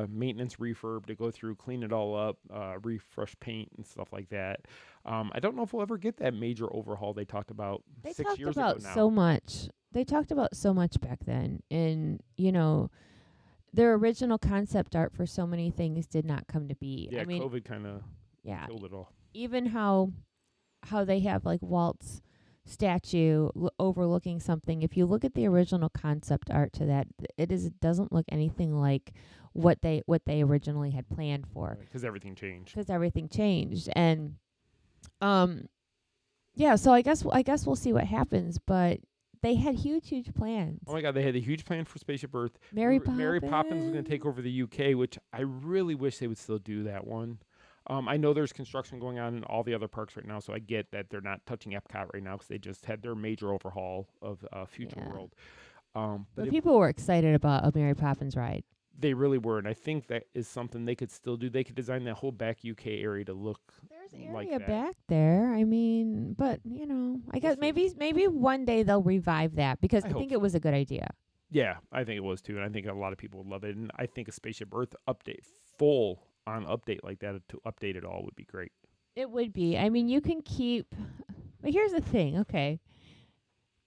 maintenance refurb to go through, clean it all up, refresh paint and stuff like that. I don't know if we'll ever get that major overhaul they talked about 6 years ago now. So much. They talked about so much back then. And, their original concept art for so many things did not come to be. Yeah, I mean, COVID kind of killed it all. Even how they have like Walt's statue overlooking something. If you look at the original concept art to that, it doesn't look anything like what they originally had planned for. Because everything changed. And so I guess we'll see what happens, but they had huge plans. Oh my God, they had a huge plan for Spaceship Earth. Mary Poppins was going to take over the UK, which I really wish they would still do that one. I know there's construction going on in all the other parks right now, so I get that they're not touching Epcot right now because they just had their major overhaul of Future World. But people were excited about a Mary Poppins ride. They really were, and I think that is something they could still do. They could design that whole back UK area to look like that. Back there. I mean, but I guess maybe one day they'll revive that because I think it was a good idea. Yeah, I think it was too, and I think a lot of people would love it. And I think a Spaceship Earth update, update like that to update it all would be great. It would be. I mean, you can keep. But here's the thing. Okay.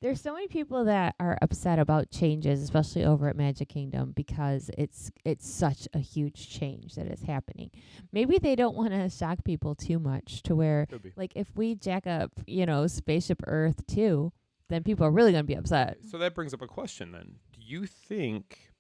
There's so many people that are upset about changes, especially over at Magic Kingdom, because it's such a huge change that is happening. Maybe they don't want to shock people too much to where, like, if we jack up, Spaceship Earth too, then people are really going to be upset. So that brings up a question then. Do you think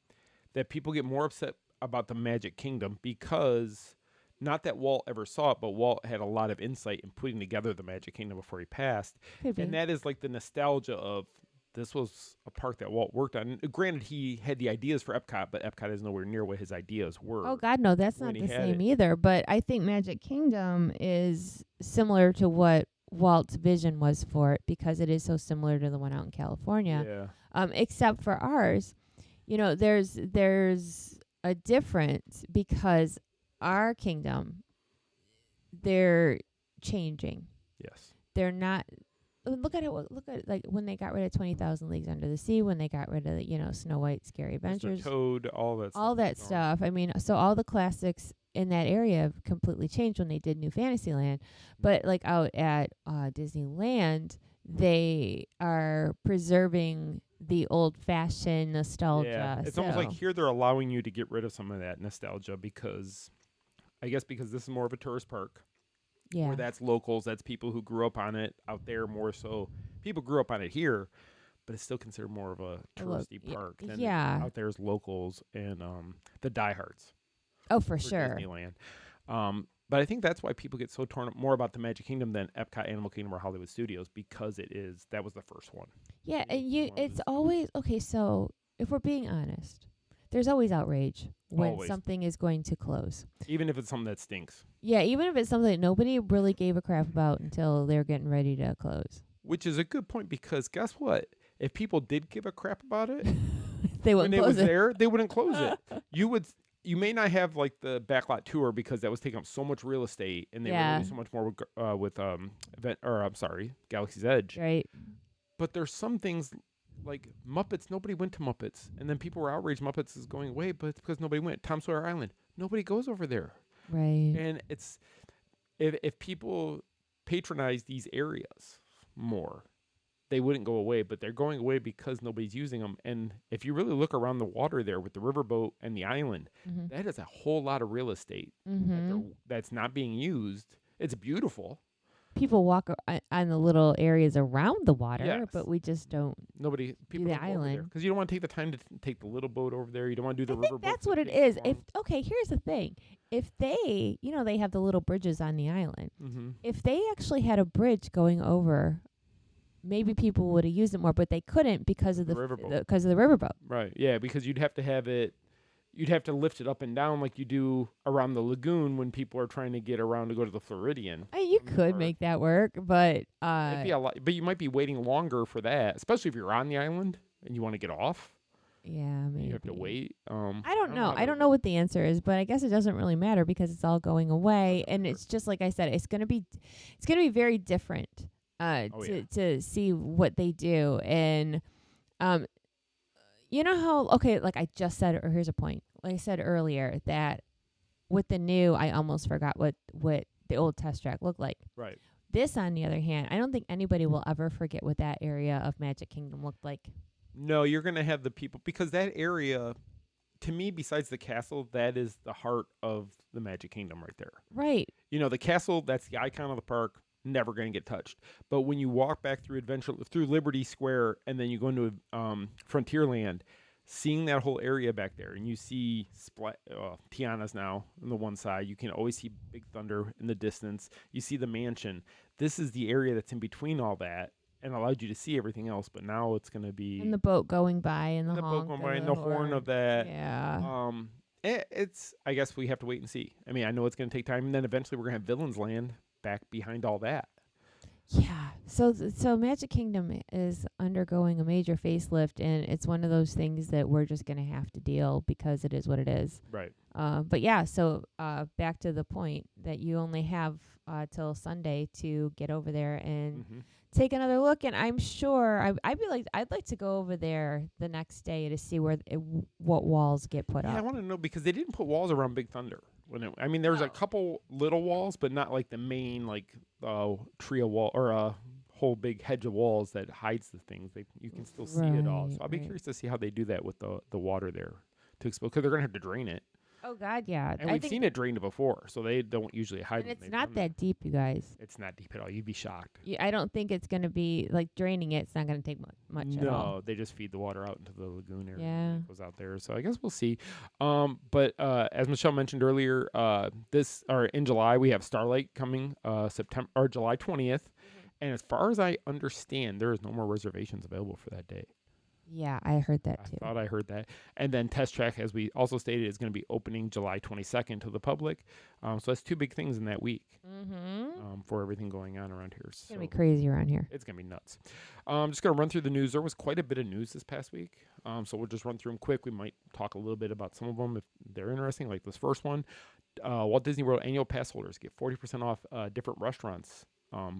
that people get more upset about the Magic Kingdom because... Not that Walt ever saw it, but Walt had a lot of insight in putting together the Magic Kingdom before he passed. And that is like the nostalgia of this was a park that Walt worked on. And granted, he had the ideas for Epcot, but Epcot is nowhere near what his ideas were. Oh, God, no, that's not the same either. But I think Magic Kingdom is similar to what Walt's vision was for it because it is so similar to the one out in California. Yeah. Except for ours, there's a difference because our kingdom, they're changing. Yes. They're not. Look at like when they got rid of 20,000 Leagues Under the Sea, when they got rid of Snow White, Scary Adventures, Mr. Toad, all that stuff. I mean, so all the classics in that area have completely changed when they did New Fantasyland. But like out at Disneyland, they are preserving the old-fashioned nostalgia. Yeah, it's almost like here they're allowing you to get rid of some of that nostalgia because this is more of a tourist park. Yeah. Where that's locals, that's people who grew up on it out there more so. People grew up on it here, but it's still considered more of a touristy park than out there's locals and the diehards. Oh, for sure. Disneyland. But I think that's why people get so torn up more about the Magic Kingdom than Epcot, Animal Kingdom, or Hollywood Studios, because that was the first one. Yeah, and it's always okay. So if we're being honest, there's always outrage when Always. something is going to close. Even if it's something that stinks. Yeah, even if it's something that nobody really gave a crap about until they're getting ready to close. Which is a good point, because guess what? If people did give a crap about it, They when wouldn't it close was it. there, they wouldn't close it. You may not have like the backlot tour because that was taking up so much real estate, and they were Yeah. doing so much more with Galaxy's Edge. Right. But there's some things like Muppets. Nobody went to Muppets, and then people were outraged Muppets is going away, but it's because nobody went. Tom Sawyer Island, nobody goes over there. Right. And it's if people patronize these areas more, they wouldn't go away, but they're going away because nobody's using them. And if you really look around the water there with the riverboat and the island, Mm-hmm. that is a whole lot of real estate that's not being used. It's beautiful. People walk on the little areas around the water, Yes. but we just don't. People the don't go over there island. because you don't want to take the time to take the little boat over there. You don't want to do the I think riverboat. that's what it is. Here's the thing: if they, they have the little bridges on the island. Mm-hmm. If they actually had a bridge going over, maybe people would have used it more, but they couldn't because of The the riverboat. because of the riverboat. Right. Yeah, because you'd have to lift it up and down like you do around the lagoon when people are trying to get around to go to the Floridian. You could Or- make that work, but It'd be a lot, but you might be waiting longer for that, especially if you're on the island and you want to get off. yeah, maybe You have to wait. I don't know. how I don't know what the answer is, but I guess it doesn't really matter because it's all going away, and it's just like I said, it's gonna be very different to see what they do, and you know how like I just said, or here's a point. Like I said earlier, that with the new, I almost forgot what the old test track looked like. Right. This, on the other hand, I don't think anybody will ever forget what that area of Magic Kingdom looked like. No, you're gonna have the people because that area, to me, besides the castle, that is the heart of the Magic Kingdom right there. Right. The castle, that's the icon of the park, never going to get touched. But when you walk back through Liberty Square and then you go into Frontierland, seeing that whole area back there, and you see Tiana's now on the one side, you can always see Big Thunder in the distance. You see the mansion. This is the area that's in between all that and allowed you to see everything else. But now it's going to be And the boat going by and the boat honk going by and and the horn of that. Yeah. It's. I guess we have to wait and see. I mean, I know it's going to take time, and then eventually we're going to have Villains Land back behind all that. Yeah. So Magic Kingdom is undergoing a major facelift, and it's one of those things that we're just going to have to deal because it is what it is. Right. But yeah, so back to the point that you only have till Sunday to get over there and take another look. And I'm sure I'd like to go over there the next day to see what walls get put Yeah, I up. want to know because they didn't put walls around Big Thunder. There was a couple little walls, but not like the main tree of wall or a whole big hedge of walls that hides the things. You can still see it all. So I'll be curious to see how they do that with the water there to expose because they're gonna have to drain it. Oh God, yeah. And we've seen it drained before, so they don't usually hide. And when it's they've not done that deep, you guys. It's not deep at all. You'd be shocked. I don't think it's going to be like draining it. It's not going to take much at all. No, they just feed the water out into the lagoon area. Yeah. It goes out there. So I guess we'll see. But as Michele mentioned earlier, in July we have Starlight coming July 20th. And as far as I understand, there is no more reservations available for that day. Yeah, I heard that too. I thought I heard that. And then Test Track, as we also stated, is going to be opening July 22nd to the public. So that's two big things in that week for everything going on around here. It's going to be crazy around here. It's going to be nuts. I'm just going to run through the news. There was quite a bit of news this past week. So we'll just run through them quick. We might talk a little bit about some of them if they're interesting, like this first one. Walt Disney World annual pass holders get 40% off different restaurants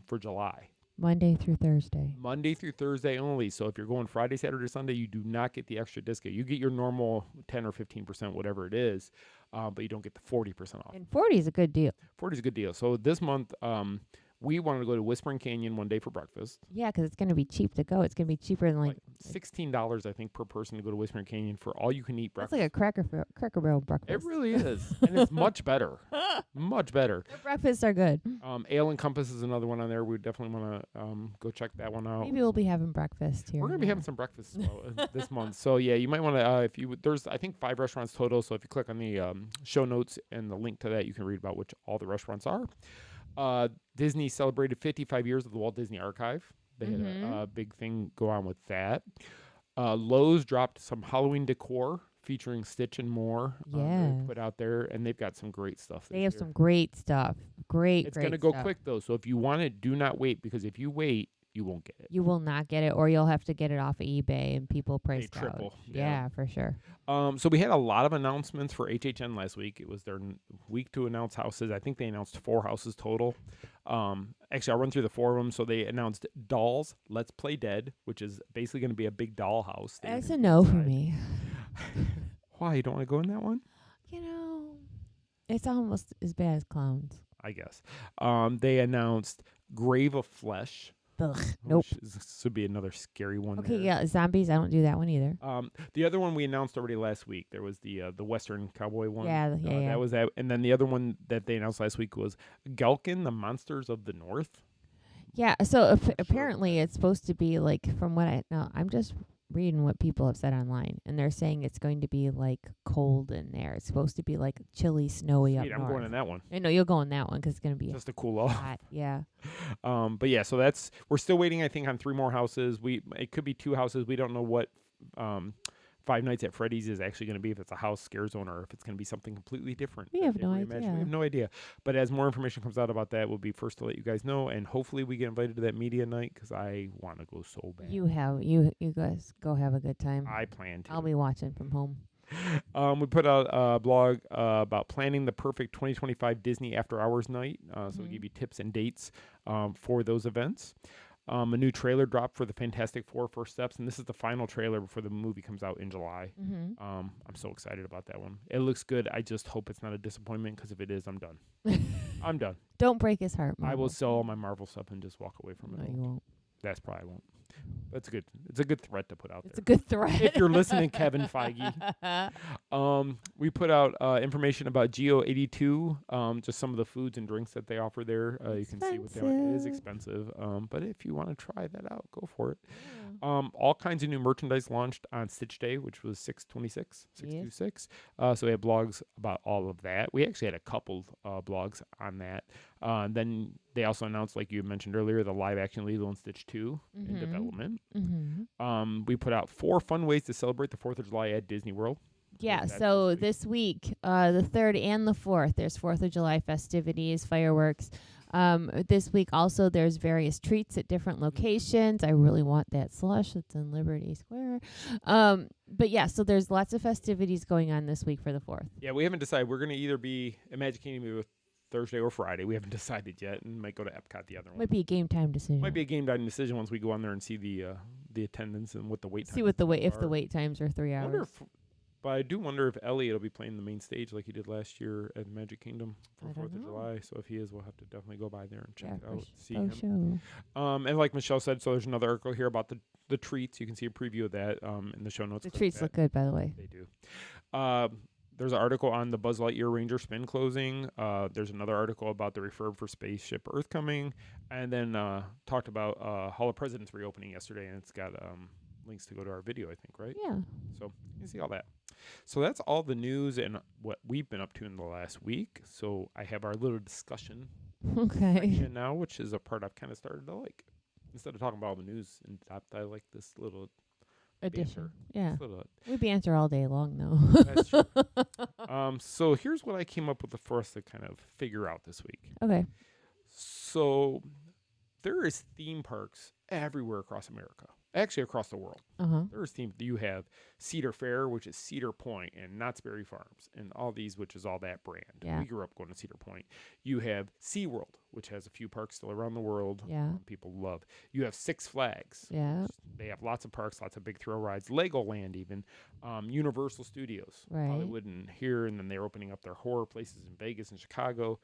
for July. Monday through Thursday. Monday through Thursday only. So if you're going Friday, Saturday, Sunday, you do not get the extra discount. You get your normal 10 or 15%, whatever it is, but you don't get the 40% off. And 40 is a good deal. 40 is a good deal. So this month, We wanted to go to Whispering Canyon one day for breakfast. Yeah, because it's going to be cheap to go. It's going to be cheaper than Like $16, I think, per person to go to Whispering Canyon for all you can eat breakfast. That's like a Cracker Barrel breakfast. It really is. And it's much better. Much better. Their breakfasts are good. Ale and Compass is another one on there. We definitely want to go check that one out. Maybe we'll be having breakfast here. We're going to be having some breakfast this month. So, yeah, you might want to, there's, I think, 5 restaurants total. So if you click on the show notes and the link to that, you can read about which all the restaurants are. Disney celebrated 55 years of the Walt Disney Archive. They had a big thing go on with that. Lowe's dropped some Halloween decor featuring Stitch and more. They put out there, and they've got some great stuff. They have some great stuff. It's going to go quick, though. So if you want it, do not wait, because if you wait, you won't get it. You will not get it, or you'll have to get it off of eBay, and people price triple. Yeah, for sure. So we had a lot of announcements for HHN last week. It was their week to announce houses. I think they announced 4 houses total. Actually, I'll run through the 4 of them. So they announced Dolls Let's Play Dead, which is basically going to be a big doll house. That's a no for me. Why? You don't want to go in that one? You know, it's almost as bad as Clowns. I guess. They announced Grave of Flesh. Ugh, nope. This would be another scary one. Okay, yeah, zombies. I don't do that one either. The other one we announced already last week. There was the Western cowboy one. Yeah. That was that. And then the other one that they announced last week was Gulkin, the Monsters of the North. Yeah. So apparently it's supposed to be like, from what I know, I'm just reading what people have said online, and they're saying it's going to be like cold in there. It's supposed to be like chilly, snowy up north. I'm going in that one. I know you'll go in that one because it's going to be just a cool off. Hot. Yeah. But yeah, so we're still waiting, I think, on 3 more houses. It could be 2 houses. We don't know what Five Nights at Freddy's is actually going to be, if it's a house scare zone or if it's going to be something completely different. We have no idea. We have no idea. But as more information comes out about that, we'll be first to let you guys know. And hopefully we get invited to that media night, because I want to go so bad. You guys go have a good time. I plan to. I'll be watching from home. We put out a blog about planning the perfect 2025 Disney After Hours night. So we give you tips and dates for those events. A new trailer dropped for the Fantastic Four First Steps, and this is the final trailer before the movie comes out in July. I'm so excited about that one. It looks good. I just hope it's not a disappointment, because if it is, I'm done. I'm done. Don't break his heart, Marvel. I will sell all my Marvel stuff and just walk away from it. No, you won't. That's probably won't. That's good. It's a good threat to put out there. It's a good threat. If you're listening, Kevin Feige. We put out information about Geo 82, just some of the foods and drinks that they offer there. You can see what they are. It is expensive, but if you want to try that out, go for it. All kinds of new merchandise launched on Stitch Day, which was 6/26. So we have blogs about all of that. We actually had a couple blogs on that. Then they also announced, like you mentioned earlier, the live-action Lilo and Stitch 2 in development. We put out 4 fun ways to celebrate the 4th of July at Disney World. Yeah, so this week, the 3rd and the 4th, there's 4th of July festivities, fireworks. This week also there's various treats at different locations. I really want that slush that's in Liberty Square. But yeah, so there's lots of festivities going on this week for the 4th. Yeah, we haven't decided. We're going to either be at Magic Kingdom with Thursday or Friday. We haven't decided yet, and might go to Epcot the other one. Might be a game time decision. Might be a game time decision once we go on there and see the attendance and what the wait time. See what the if the wait times are 3 hours. But I do wonder if Elliot will be playing the main stage like he did last year at Magic Kingdom for 4th of July. So if he is, we'll have to definitely go by there and check it out. See him. Sure. And like Michele said, so there's another article here about the treats. You can see a preview of that in the show notes. The treats look good, by the way. They do. There's an article on the Buzz Lightyear Ranger Spin closing. There's another article about the refurb for Spaceship Earth coming. And then talked about Hall of Presidents reopening yesterday, and it's got links to go to our video, I think, right? Yeah. So you can see all that. So that's all the news and what we've been up to in the last week. So I have our little discussion section now, which is a part I've kind of started to like. Instead of talking about all the news in depth, I like this little addition. Banter. Yeah. We banter all day long, though. That's true. So here's what I came up with for us to kind of figure out this week. Okay. So there is theme parks everywhere across America. Actually, across the world. There's themes. You have Cedar Fair, which is Cedar Point, and Knott's Berry Farms, and all these, which is all that brand. Yeah. We grew up going to Cedar Point. You have SeaWorld, which has a few parks still around the world. Yeah. People love. You have Six Flags. Yeah. They have lots of parks, lots of big thrill rides. Legoland, even. Universal Studios. Right. Hollywood and here, and then they're opening up their horror places in Vegas and Chicago.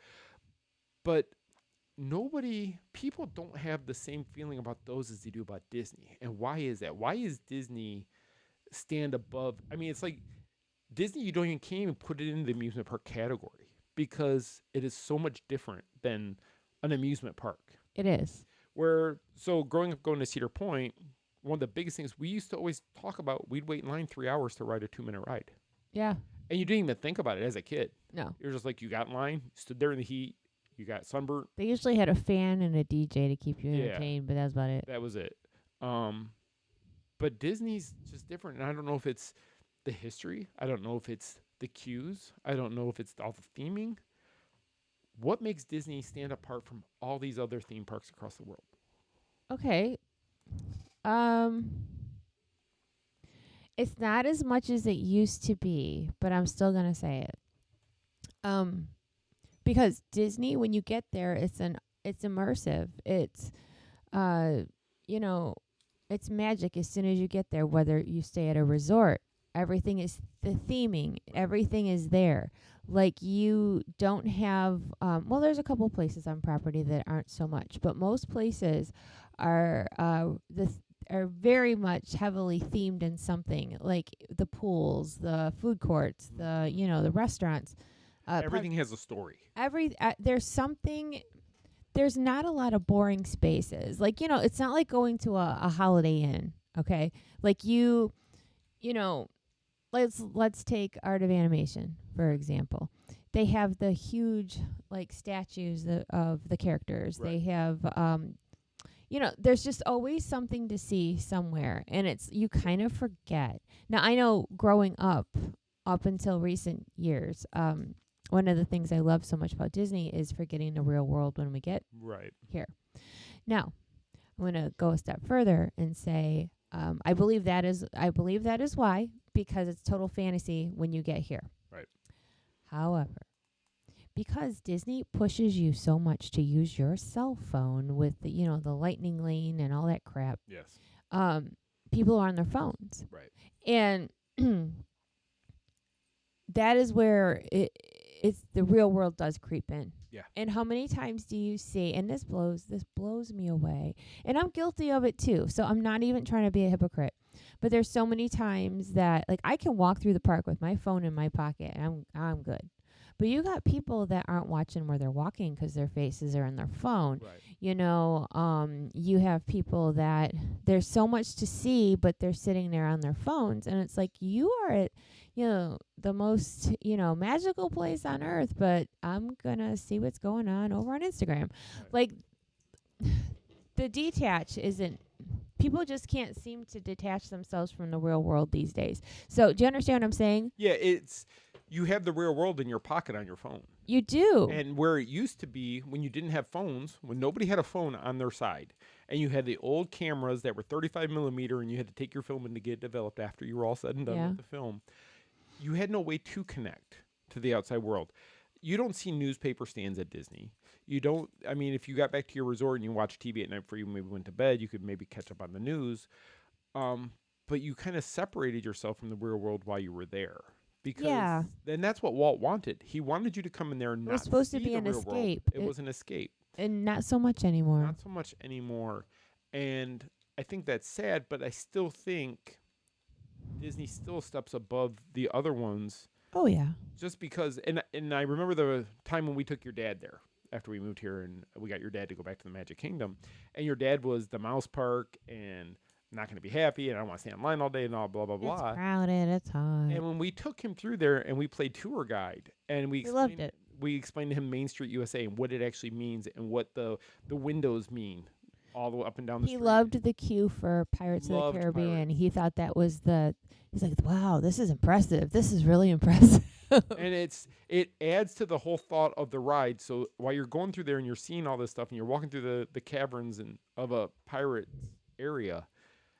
But people don't have the same feeling about those as they do about Disney. And why is that? Why is Disney stand above? I mean, it's like Disney, can't even put it in the amusement park category because it is so much different than an amusement park. It is. So growing up going to Cedar Point, one of the biggest things we used to always talk about, we'd wait in line 3 hours to ride a 2-minute ride. Yeah. And you didn't even think about it as a kid. No. You're just like, you got in line, stood there in the heat, you got sunburnt. They usually had a fan and a DJ to keep you entertained, but that was about it. That was it. But Disney's just different. And I don't know if it's the history. I don't know if it's the cues. I don't know if it's all the theming. What makes Disney stand apart from all these other theme parks across the world? Okay. It's not as much as it used to be, but I'm still going to say it. Because Disney, when you get there, it's immersive. It's it's magic as soon as you get there, whether you stay at a resort. Everything is the theming. Everything is there. Like you don't have, there's a couple places on property that aren't so much, but most places are very much heavily themed in something, like the pools, the food courts, the restaurants. Everything has a story. There's something. There's not a lot of boring spaces. Like, it's not like going to a Holiday Inn. Okay, like let's take Art of Animation, for example. They have the huge, statues of the characters. Right. They have, there's just always something to see somewhere. And you kind of forget. Now, I know growing up until recent years, one of the things I love so much about Disney is forgetting the real world when we get here. Now, I'm going to go a step further and say, I believe that is why, because it's total fantasy when you get here. Right. However, because Disney pushes you so much to use your cell phone with the lightning lane and all that crap. Yes. People are on their phones. Right. And that is where it's the real world does creep in. Yeah. And how many times do you see, and this blows me away, and I'm guilty of it too, so I'm not even trying to be a hypocrite, but there's so many times that I can walk through the park with my phone in my pocket and I'm good. But you got people that aren't watching where they're walking because their faces are in their phone. Right. You have people that there's so much to see, but they're sitting there on their phones, and it's like you are at the most magical place on earth, but I'm gonna see what's going on over on Instagram. Right. The detach isn't. People just can't seem to detach themselves from the real world these days. So do you understand what I'm saying? Yeah, you have the real world in your pocket on your phone. You do. And where it used to be when you didn't have phones, when nobody had a phone on their side, and you had the old cameras that were 35 millimeter, and you had to take your film in to get it developed after you were all said and done with the film, you had no way to connect to the outside world. You don't see newspaper stands at Disney. You don't, if you got back to your resort and you watched TV at night before you maybe went to bed, you could maybe catch up on the news. But you kind of separated yourself from the real world while you were there. Because then that's what Walt wanted. He wanted you to come in there and not see the real world. It was supposed to be an escape. It was an escape. And not so much anymore. Not so much anymore. And I think that's sad, but I still think Disney still steps above the other ones. Oh, yeah. Just because, and I remember the time when we took your dad there after we moved here, and we got your dad to go back to the Magic Kingdom, and your dad was the mouse park and not going to be happy, and I don't want to stand in line all day and all blah, blah, blah. It's crowded, it's hot. And when we took him through there and we played tour guide, and we loved it. We explained to him Main Street USA and what it actually means and what the windows mean all the way up and down the street. He loved the queue for Pirates of the Caribbean. He thought that was he's like, wow, this is impressive. This is really impressive. And it adds to the whole thought of the ride. So while you're going through there and you're seeing all this stuff and you're walking through the caverns of a pirate area,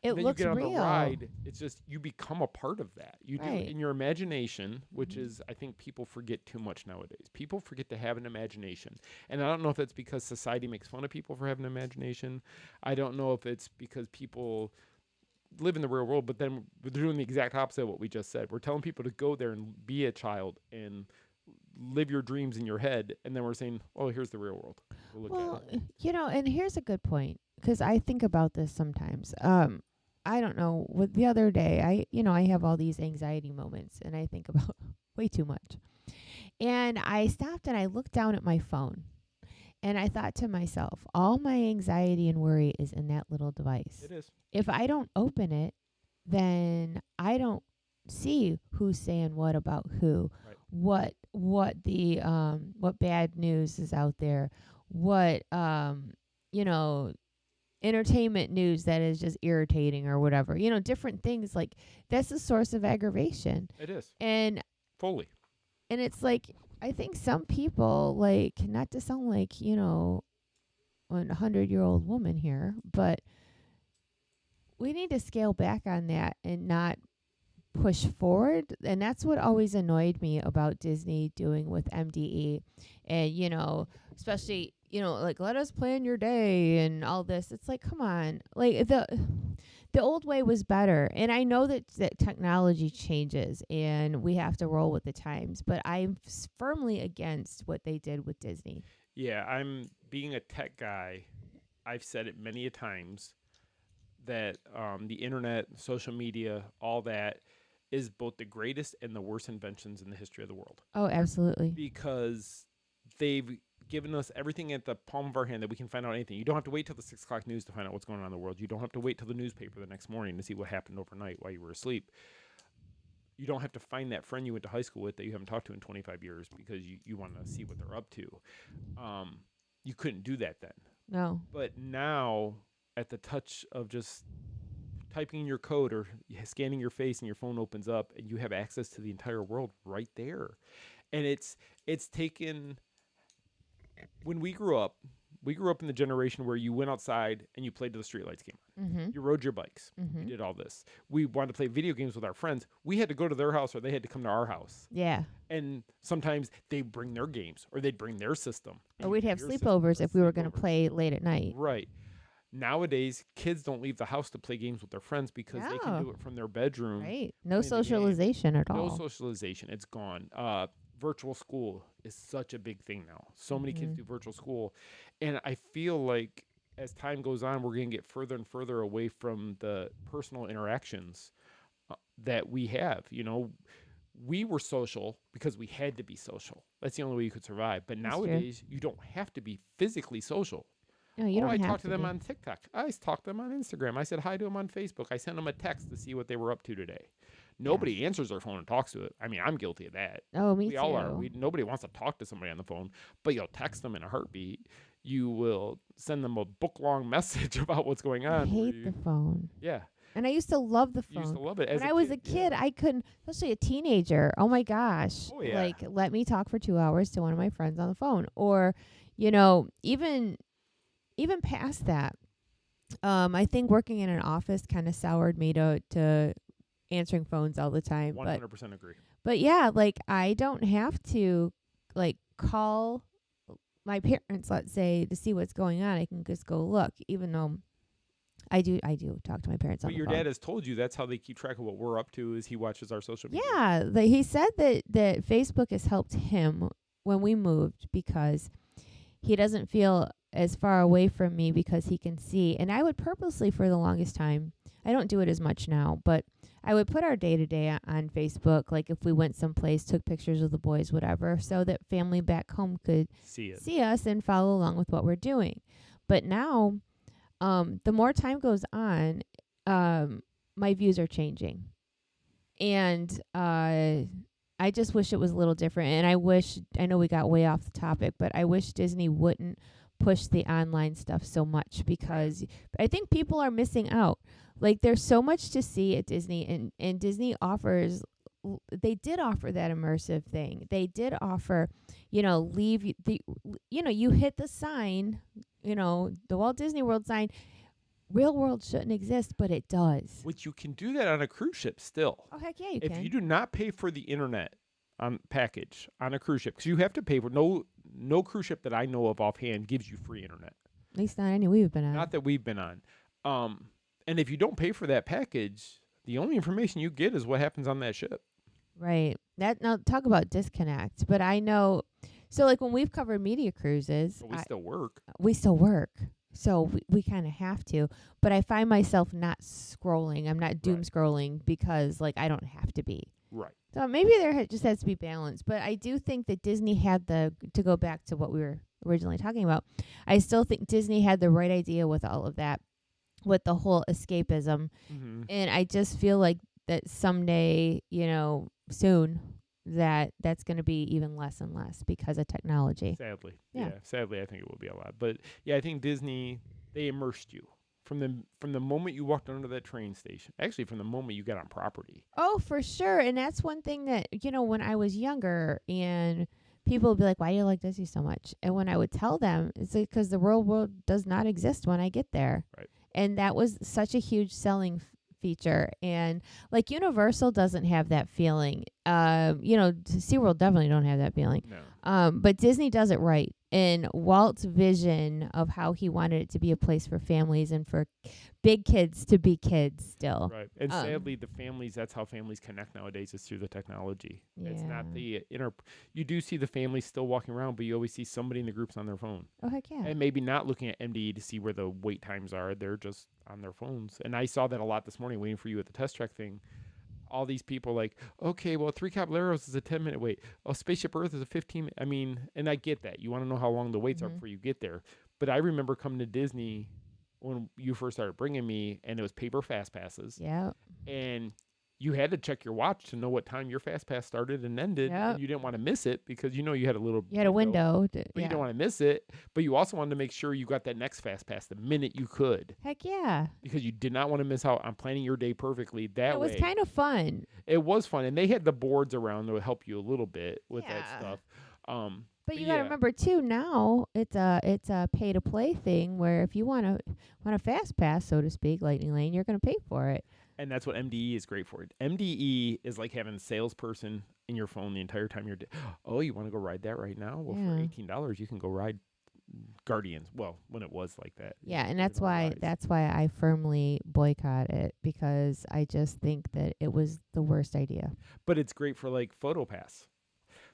it then looks you get on real. the ride, it's just you become a part of that. You do Right. it in your imagination, which is, I think people forget too much nowadays. People forget to have an imagination. And I don't know if that's because society makes fun of people for having an imagination. I don't know if it's because people live in the real world, but then we're doing the exact opposite of what we just said. We're telling people to go there and be a child and live your dreams in your head, and then we're saying, "Oh, here's the real world." We'll look Well, at it. and here's a good point, because I think about this sometimes. I don't know. With the other day, I have all these anxiety moments, and I think about way too much. And I stopped and I looked down at my phone, and I thought to myself, all my anxiety and worry is in that little device. It is. If I don't open it, then I don't see who's saying what about who, Right. what bad news is out there, what entertainment news that is just irritating or whatever. Different things, like that's a source of aggravation. It is. And Fully. it's like, I think some people, like, not to sound like, a 100-year-old woman here, but we need to scale back on that and not push forward. And that's what always annoyed me about Disney doing with MDE. And, especially, like, let us plan your day and all this. It's like, come on. Like, the old way was better. And I know that technology changes and we have to roll with the times, but I'm firmly against what they did with Disney. Yeah, I'm being a tech guy. I've said it many a times that the internet, social media, all that is both the greatest and the worst inventions in the history of the world. Oh, absolutely. Because they've given us everything at the palm of our hand that we can find out anything. You don't have to wait till the 6 o'clock news to find out what's going on in the world. You don't have to wait till the newspaper the next morning to see what happened overnight while you were asleep. You don't have to find that friend you went to high school with that you haven't talked to in 25 years because you want to see what they're up to. You couldn't do that then. No. But now, at the touch of just typing in your code or scanning your face and your phone opens up and you have access to the entire world right there. And it's taken... When we grew up in the generation where you went outside and you played till the streetlights came on. Mm-hmm. You rode your bikes. Mm-hmm. You did all this. We wanted to play video games with our friends. We had to go to their house or they had to come to our house. Yeah. And sometimes they'd bring their games or they'd bring their system. Or we'd have sleepovers if we were going to play late at night. Right. Nowadays, kids don't leave the house to play games with their friends because they can do it from their bedroom. Right. No socialization at all. No socialization. It's gone. Virtual school is such a big thing now. So many kids do virtual school. And I feel like as time goes on, we're going to get further and further away from the personal interactions that we have. We were social because we had to be social. That's the only way you could survive. But nowadays, you don't have to be physically social. No, you don't have to. I talked to them on TikTok. I talked to them on Instagram. I said hi to them on Facebook. I sent them a text to see what they were up to today. Nobody answers their phone and talks to it. I mean, I'm guilty of that. Oh, me too. We all are. Nobody wants to talk to somebody on the phone, but you'll text them in a heartbeat. You will send them a book-long message about what's going on. I hate the phone. Yeah. And I used to love the phone. You used to love it. When I was a kid, I couldn't, especially a teenager. Oh, my gosh. Oh, yeah. Like, let me talk for 2 hours to one of my friends on the phone. Or, even past that. I think working in an office kind of soured me to answering phones all the time. 100% agree. But yeah, like, I don't have to, like, call my parents, let's say, to see what's going on. I can just go look, even though I do talk to my parents on the phone. But your dad has told you that's how they keep track of what we're up to is he watches our social media. Yeah, he said that Facebook has helped him when we moved because he doesn't feel as far away from me because he can see. And I would purposely, for the longest time, I don't do it as much now, but I would put our day-to-day on Facebook, like if we went someplace, took pictures of the boys, whatever, so that family back home could see us and follow along with what we're doing. But now, the more time goes on, my views are changing. And I just wish it was a little different. And I know we got way off the topic, but I wish Disney wouldn't push the online stuff so much because I think people are missing out. Like, there's so much to see at Disney, and Disney they did offer that immersive thing. They did offer, you hit the sign, the Walt Disney World sign. Real world shouldn't exist, but it does. Which you can do that on a cruise ship still. Oh, heck yeah, you can. If you do not pay for the internet package on a cruise ship, because you have to pay for no cruise ship that I know of offhand gives you free internet. At least not any we've been on. Not that we've been on. And if you don't pay for that package, the only information you get is what happens on that ship. Right. That now talk about disconnect. But I know, so like when we've covered media cruises, But we still work. we still work. So we kind of have to. But I find myself not scrolling. I'm not doom scrolling because like I don't have to be. Right. So maybe there just has to be balance. But I do think that Disney had to go back to what we were originally talking about. I still think Disney had the right idea with all of that, with the whole escapism. Mm-hmm. And I just feel like that someday, soon, that's going to be even less and less because of technology. Sadly. Yeah. Sadly, I think it will be a lot. But yeah, I think Disney, they immersed you from the moment you walked onto that train station. Actually, from the moment you got on property. Oh, for sure. And that's one thing that, when I was younger and people would be like, why do you like Disney so much? And when I would tell them, it's because the real world does not exist when I get there. Right. And that was such a huge selling feature. And like Universal doesn't have that feeling. SeaWorld definitely don't have that feeling. No. But Disney does it right. And Walt's vision of how he wanted it to be a place for families and for big kids to be kids still. Right. And sadly, that's how families connect nowadays, is through the technology. Yeah. It's not the you do see the families still walking around, but you always see somebody in the groups on their phone. Oh, heck yeah. And maybe not looking at MDE to see where the wait times are. They're just on their phones. And I saw that a lot this morning waiting for you at the test track thing. All these people like, okay, well, 3 Caballeros is a 10-minute wait. Oh, Spaceship Earth is a 15. I mean, and I get that. You want to know how long the waits are before you get there. But I remember coming to Disney when you first started bringing me, and it was paper fast passes. Yeah. And you had to check your watch to know what time your fast pass started and ended. Yep. And you didn't want to miss it because you had a little You had a window. but you didn't want to miss it. But you also wanted to make sure you got that next fast pass the minute you could. Heck yeah. Because you did not want to miss out on planning your day perfectly that way. It was kind of fun. It was fun. And they had the boards around that would help you a little bit with that stuff. But you got to remember too, now it's a pay to play thing where if you want a fast pass, so to speak, Lightning Lane, you're going to pay for it. And that's what MDE is great for. MDE is like having a salesperson in your phone the entire time you're oh, you want to go ride that right now? Well, for $18 you can go ride Guardians. Well, when it was like that. Yeah, and that's why I firmly boycott it, because I just think that it was the worst idea. But it's great for like PhotoPass.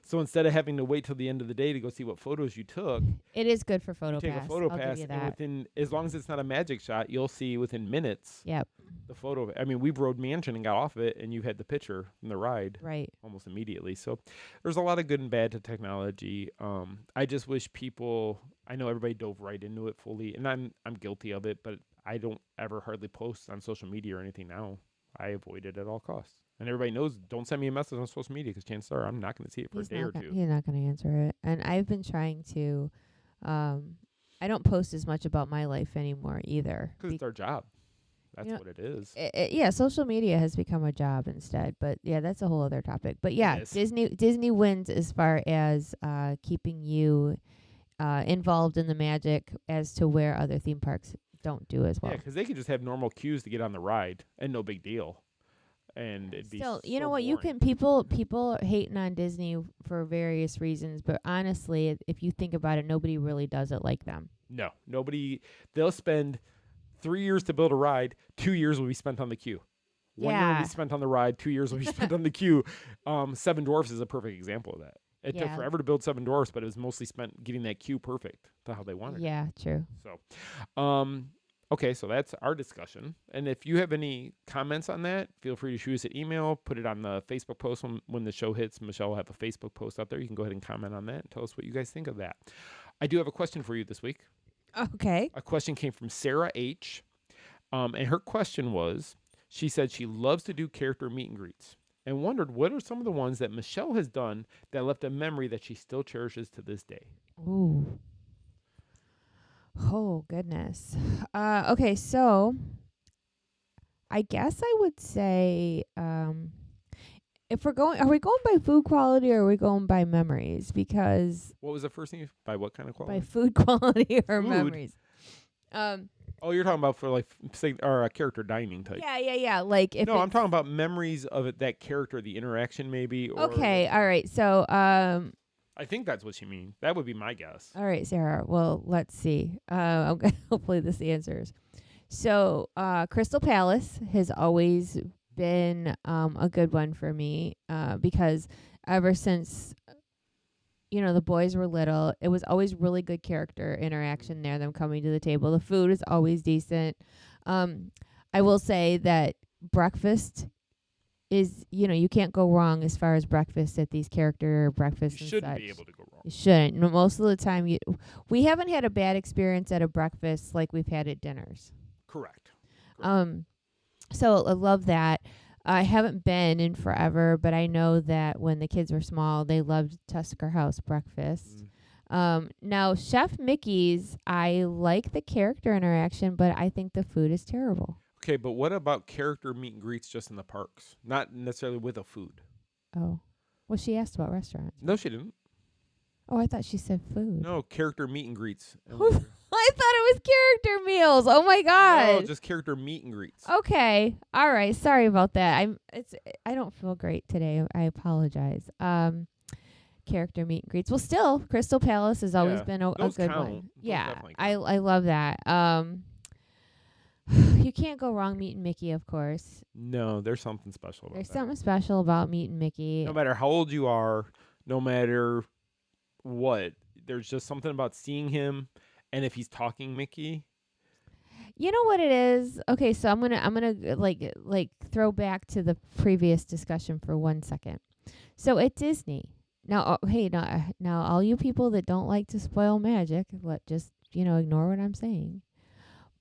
So instead of having to wait till the end of the day to go see what photos you took, it is good for PhotoPass. Take a photo I'll pass, give you and that. as long as it's not a magic shot, you'll see within minutes. Yep. The photo. I mean, we rode Mansion and got off of it, and you had the picture from the ride right almost immediately. So there's a lot of good and bad to technology. I just wish people. I know everybody dove right into it fully, and I'm guilty of it, but I don't ever hardly post on social media or anything now. I avoid it at all costs. And everybody knows, don't send me a message on social media because chances are I'm not going to see it for a day or two. He's not going to answer it. And I've been trying to, I don't post as much about my life anymore either. Because it's our job. That's what it is. Yeah, social media has become a job instead. But yeah, that's a whole other topic. But yeah, Disney wins as far as keeping you involved in the magic as to where other theme parks don't do as well. Yeah, because they could just have normal queues to get on the ride and no big deal. And it'd be still, you know what? boring. You can people are hating on Disney for various reasons, but honestly, if you think about it, nobody really does it like them. No, nobody. They'll spend 3 years to build a ride. 2 years will be spent on the queue. 1 year will be spent on the ride. 2 years will be spent on the queue. Seven Dwarfs is a perfect example of that. It took forever to build Seven Dwarfs, but it was mostly spent getting that queue perfect to how they wanted. Yeah, true. So, okay, so that's our discussion. And if you have any comments on that, feel free to shoot us an email, put it on the Facebook post when the show hits. Michelle will have a Facebook post out there. You can go ahead and comment on that and tell us what you guys think of that. I do have a question for you this week. Okay. A question came from Sarah H. And her question was, she said she loves to do character meet and greets and wondered what are some of the ones that Michelle has done that left a memory that she still cherishes to this day. Ooh. Oh, goodness. Okay, so I guess I would say if are we going by food quality or are we going by memories? Because what was the first thing? By what kind of quality? By food quality or food? Memories. Oh, you're talking about for like or a character dining type. Yeah. Like if I'm talking about memories of it, that character, the interaction maybe. Or okay, all right. So I think that's what she means. That would be my guess. All right, Sarah. Well, let's see. Hopefully this answers. So Crystal Palace has always been a good one for me because ever since, the boys were little. It was always really good character interaction there, them coming to the table. The food is always decent. I will say that breakfast is, you can't go wrong as far as breakfast at these character breakfasts You and shouldn't such. be able to go wrong. You shouldn't. Most of the time, we haven't had a bad experience at a breakfast like we've had at dinners. Correct. So I love that. I haven't been in forever, but I know that when the kids were small, they loved Tusker House breakfast. Now, Chef Mickey's, I like the character interaction, but I think the food is terrible. Okay, but what about character meet and greets just in the parks? Not necessarily with a food. Oh. Well, she asked about restaurants. No, she didn't. Oh, I thought she said food. No, character meet and greets. I thought it was character meals. Oh my god. No, just character meet and greets. Okay. All right. Sorry about that. I don't feel great today. I apologize. Character meet and greets. Well, still, Crystal Palace has always been a good one. Those Yeah. definitely I count. love that. You can't go wrong meeting Mickey, of course. No, there's something special about There's that. something special about meeting Mickey. No matter how old you are, no matter what, there's just something about seeing him, and if he's talking Mickey. You know what it is? Okay, so I'm gonna like throw back to the previous discussion for 1 second. So at Disney now, now all you people that don't like to spoil magic, just ignore what I'm saying.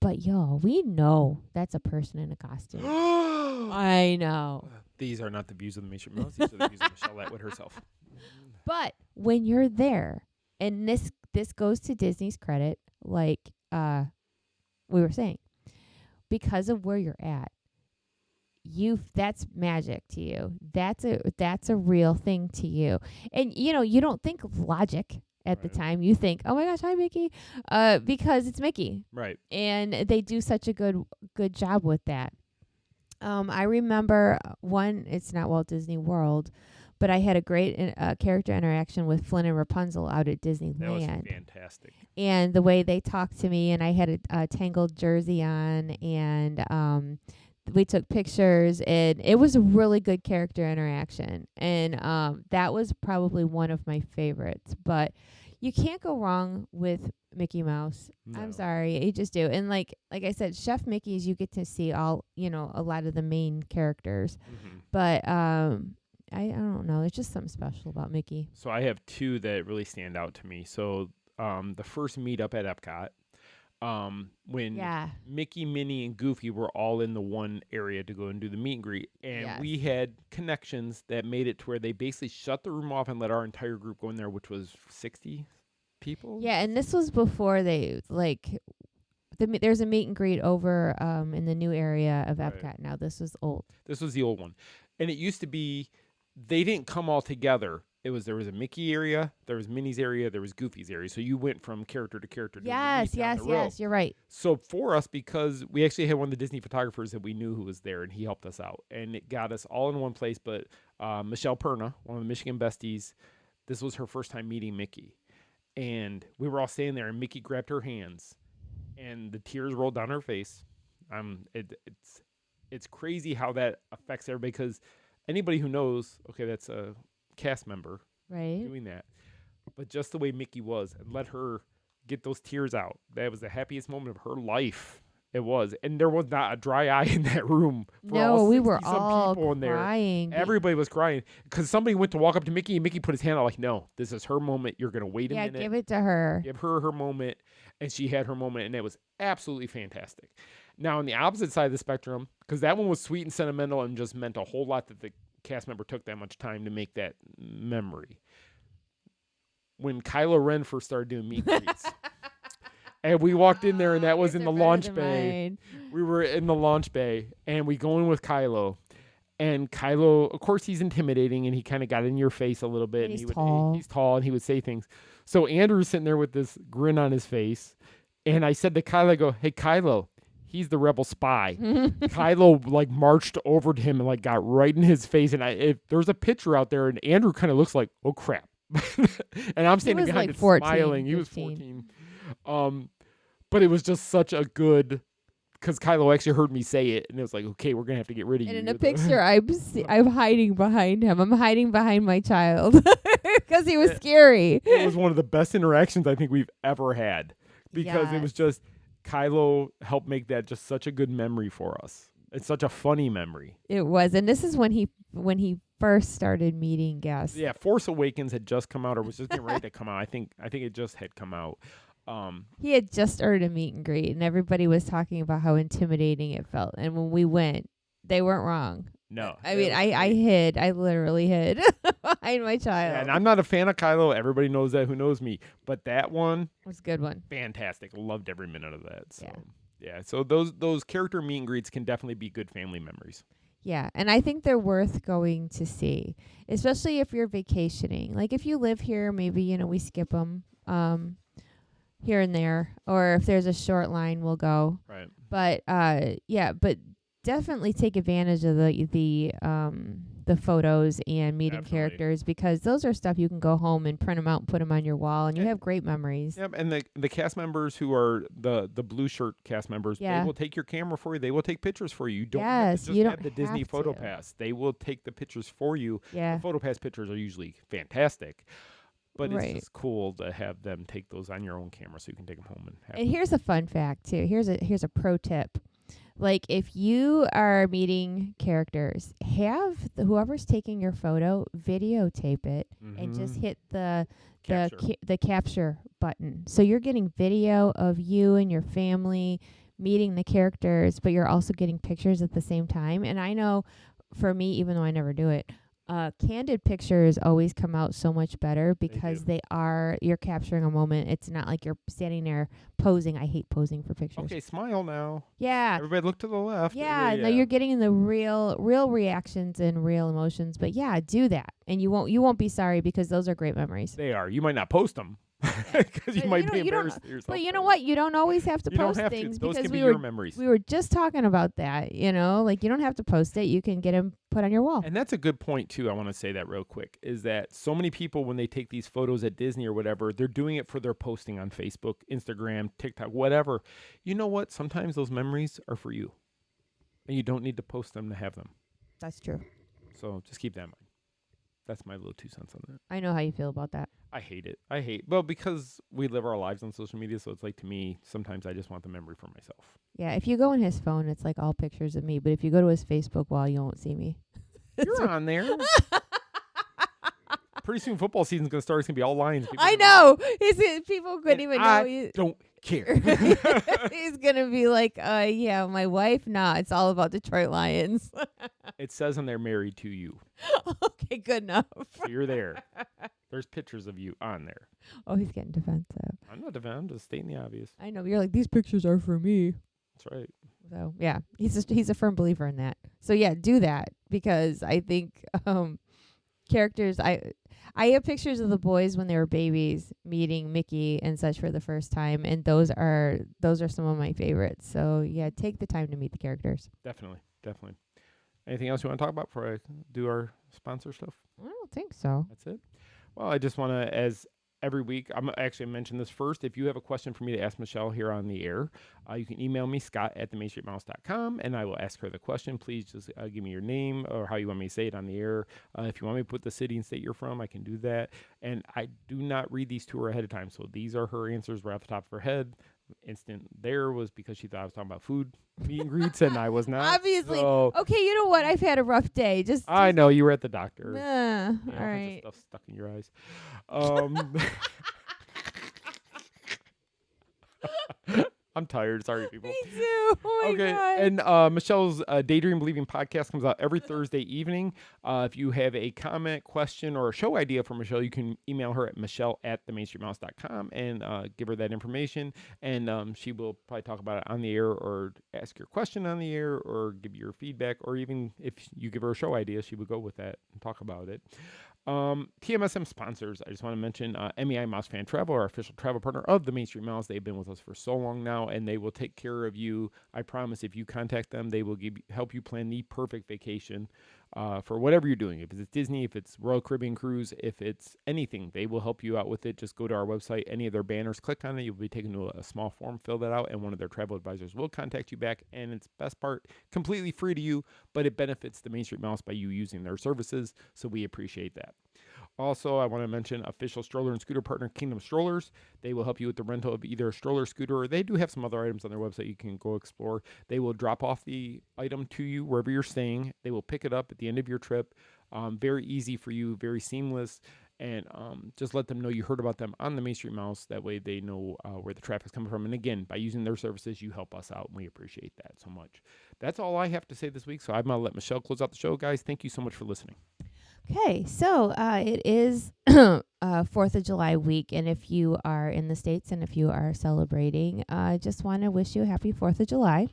But y'all, we know that's a person in a costume. I know. These are not the views of the Mission Mouse. These are the views of Michele Atwood herself. But when you're there, and this goes to Disney's credit, like we were saying, because of where you're at, that's magic to you. That's a real thing to you. And you don't think of logic at the time. You think, oh my gosh, hi Mickey, because it's Mickey, right? And they do such a good job with that. I remember one. It's not Walt Disney World, but I had a great character interaction with Flynn and Rapunzel out at Disneyland. That was fantastic. And the way they talked to me, and I had a Tangled jersey on, and we took pictures, and it was a really good character interaction. And that was probably one of my favorites. But you can't go wrong with Mickey Mouse. No. I'm sorry, you just do. And like I said, Chef Mickey's, you get to see all a lot of the main characters. Mm-hmm. But I don't know. It's just something special about Mickey. So I have two that really stand out to me. So the first meetup at Epcot, when Mickey, Minnie, and Goofy were all in the one area to go and do the meet and greet. And we had connections that made it to where they basically shut the room off and let our entire group go in there, which was 60 people. Yeah, and this was before they, there's a meet and greet over in the new area of Epcot. Right. Now, this was old. This was the old one. And it used to be, they didn't come all together. There was a Mickey area, there was Minnie's area, there was Goofy's area. So you went from character to character. Yes, you're right. So for us, because we actually had one of the Disney photographers that we knew who was there, and he helped us out. And it got us all in one place. But Michele Perna, one of the Michigan besties, this was her first time meeting Mickey. And we were all standing there, and Mickey grabbed her hands, and the tears rolled down her face. It's crazy how that affects everybody, because anybody who knows, okay, that's a cast member doing that, but just the way Mickey was, and let her get those tears out, that was the happiest moment of her life. It was, and there was not a dry eye in that room. No, we were all crying. Everybody was crying because somebody went to walk up to Mickey, and Mickey put his hand out like, "No, this is her moment. You're gonna wait a minute. Yeah, give it to her. Give her her moment." And she had her moment, and it was absolutely fantastic. Now, on the opposite side of the spectrum, because that one was sweet and sentimental and just meant a whole lot that the cast member took that much time to make that memory. When Kylo Ren first started doing meet and greets, and we walked in there, and that was in the launch bay. We were in the launch bay, and we go in with Kylo. And Kylo, of course, he's intimidating, and he kind of got in your face a little bit. He's and tall. He's tall, and he would say things. So Andrew's sitting there with this grin on his face. And I said to Kylo, I go, "Hey, Kylo, he's the rebel spy." Kylo marched over to him and got right in his face. And there's a picture out there, and Andrew kind of looks like, "Oh crap!" And I'm standing behind it 14, smiling. 15. He was 14. But it was just such a good because Kylo actually heard me say it, and it was like, okay, we're gonna have to get rid of And you. in the picture, I'm hiding behind him. I'm hiding behind my child because he was scary. It was one of the best interactions I think we've ever had because it was just Kylo helped make that just such a good memory for us. It's such a funny memory. It was, and this is when he first started meeting guests. Yeah, Force Awakens had just come out, or was just getting ready to come out. I think it just had come out. He had just started a meet and greet, and everybody was talking about how intimidating it felt. And when we went, they weren't wrong. No. I mean, I literally hid behind my child. Yeah, and I'm not a fan of Kylo. Everybody knows that who knows me. But that one was a good one. Fantastic. Loved every minute of that. So yeah. So those character meet and greets can definitely be good family memories. Yeah, and I think they're worth going to see, especially if you're vacationing. Like if you live here, maybe, we skip them here and there, or if there's a short line, we'll go. Right. But but definitely take advantage of the photos and meeting characters, because those are stuff you can go home and print them out and put them on your wall, and you have great memories. Yep, and the cast members who are the blue shirt cast members, they will take your camera for you. They will take pictures for you. You don't have to just have the Disney Photo Pass. They will take the pictures for you. Yeah. The Photo Pass pictures are usually fantastic. But Right. it's just cool to have them take those on your own camera so you can take them home and have And here's a fun fact too. Here's a pro tip. Like if you are meeting characters, have whoever's taking your photo videotape it and just hit the capture button. So you're getting video of you and your family meeting the characters, but you're also getting pictures at the same time. And I know for me, even though I never do it, candid pictures always come out so much better because you're capturing a moment. It's not like you're standing there posing. I hate posing for pictures. Okay, smile now. Yeah. Everybody look to the left. Yeah, no, you're getting the real reactions and real emotions. But yeah, do that, and you won't be sorry because those are great memories. They are. You might not post them because you might be embarrassed of yourself. But you know what? You don't always have to post things Those because can be your memories. We were just talking about that. Like you don't have to post it. You can get them put on your wall. And that's a good point too. I want to say that real quick is that so many people, when they take these photos at Disney or whatever, they're doing it for their posting on Facebook, Instagram, TikTok, whatever. You know what? Sometimes those memories are for you, and you don't need to post them to have them. That's true. So just keep that in mind. That's my little 2 cents on that. I know how you feel about that. I hate it. Well, because we live our lives on social media, so it's like, to me, sometimes I just want the memory for myself. Yeah, if you go in his phone, it's like all pictures of me. But if you go to his Facebook wall, you won't see me. You're on there. Pretty soon football season's going to start. It's going to be all lions. I know. People couldn't even know. I don't care. He's going to be like, yeah, my wife? Nah, it's all about Detroit Lions. It says on there, married to you. Okay, good enough. So you're there. There's pictures of you on there. Oh, he's getting defensive. I'm not defending. I'm just stating the obvious. I know. You're like, these pictures are for me. That's right. So, yeah, he's a firm believer in that. So, yeah, do that because I think characters, I have pictures of the boys when they were babies meeting Mickey and such for the first time, and those are some of my favorites. So, yeah, take the time to meet the characters. Definitely. Anything else you want to talk about before I do our sponsor stuff? I don't think so. That's it. Well, I just want to, as every week, I'm actually mention this first. If you have a question for me to ask Michele here on the air, you can email me, scott@themainstreetmouse.com, and I will ask her the question. Please just give me your name or how you want me to say it on the air. If you want me to put the city and state you're from, I can do that. And I do not read these to her ahead of time, so these are her answers right off the top of her head. Instant there was because she thought I was talking about food meet and greets, and I was not. Obviously. So Okay, you know what? I've had a rough day. I know you were at the doctor. All right. Stuff stuck in your eyes. I'm tired. Sorry, people. Me too. Oh my Okay, God. and Michele's Daydream Believing podcast comes out every Thursday evening. If you have a comment, question, or a show idea for Michele, you can email her at michele@themainstreetmouse.com and give her that information, and she will probably talk about it on the air or ask your question on the air or give you your feedback, or even if you give her a show idea, she would go with that and talk about it. TMSM sponsors, I just want to mention MEI Mouse Fan Travel, our official travel partner of the Main Street Mouse. They've been with us for so long now, and they will take care of you. I promise if you contact them, they will help you plan the perfect vacation. for whatever you're doing. If it's Disney, if it's Royal Caribbean Cruise, if it's anything, they will help you out with it. Just go to our website, any of their banners, click on it. You'll be taken to a small form, fill that out, and one of their travel advisors will contact you back. And it's best part, completely free to you, but it benefits the Main Street Mouse by you using their services. So we appreciate that. Also, I want to mention official stroller and scooter partner, Kingdom Strollers. They will help you with the rental of either a stroller, scooter, or they do have some other items on their website you can go explore. They will drop off the item to you wherever you're staying. They will pick it up at the end of your trip. Very easy for you, very seamless. And just let them know you heard about them on the Main Street Mouse. That way they know where the traffic's coming from. And again, by using their services, you help us out, and we appreciate that so much. That's all I have to say this week. So I'm going to let Michele close out the show. Guys, thank you so much for listening. Okay, so it is 4th of July week, and if you are in the States and if you are celebrating, I just want to wish you a happy 4th of July,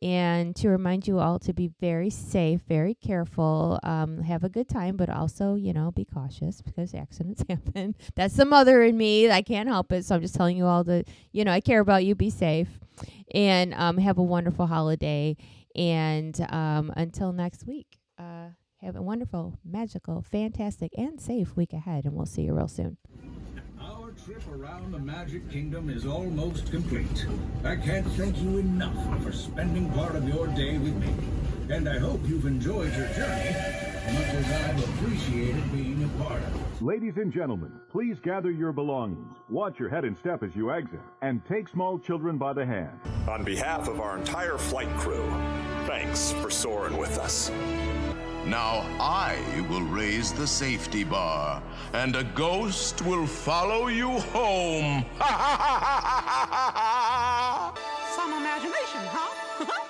and to remind you all to be very safe, very careful, have a good time, but also, be cautious because accidents happen. That's the mother in me. I can't help it, so I'm just telling you all to, I care about you. Be safe, and have a wonderful holiday, and until next week. Have a wonderful, magical, fantastic, and safe week ahead, and we'll see you real soon. Our trip around the Magic Kingdom is almost complete. I can't thank you enough for spending part of your day with me. And I hope you've enjoyed your journey as much as I've appreciated being a part of it. Ladies and gentlemen, please gather your belongings, watch your head and step as you exit, and take small children by the hand. On behalf of our entire flight crew, thanks for soaring with us. Now I will raise the safety bar, and a ghost will follow you home. Some imagination, huh?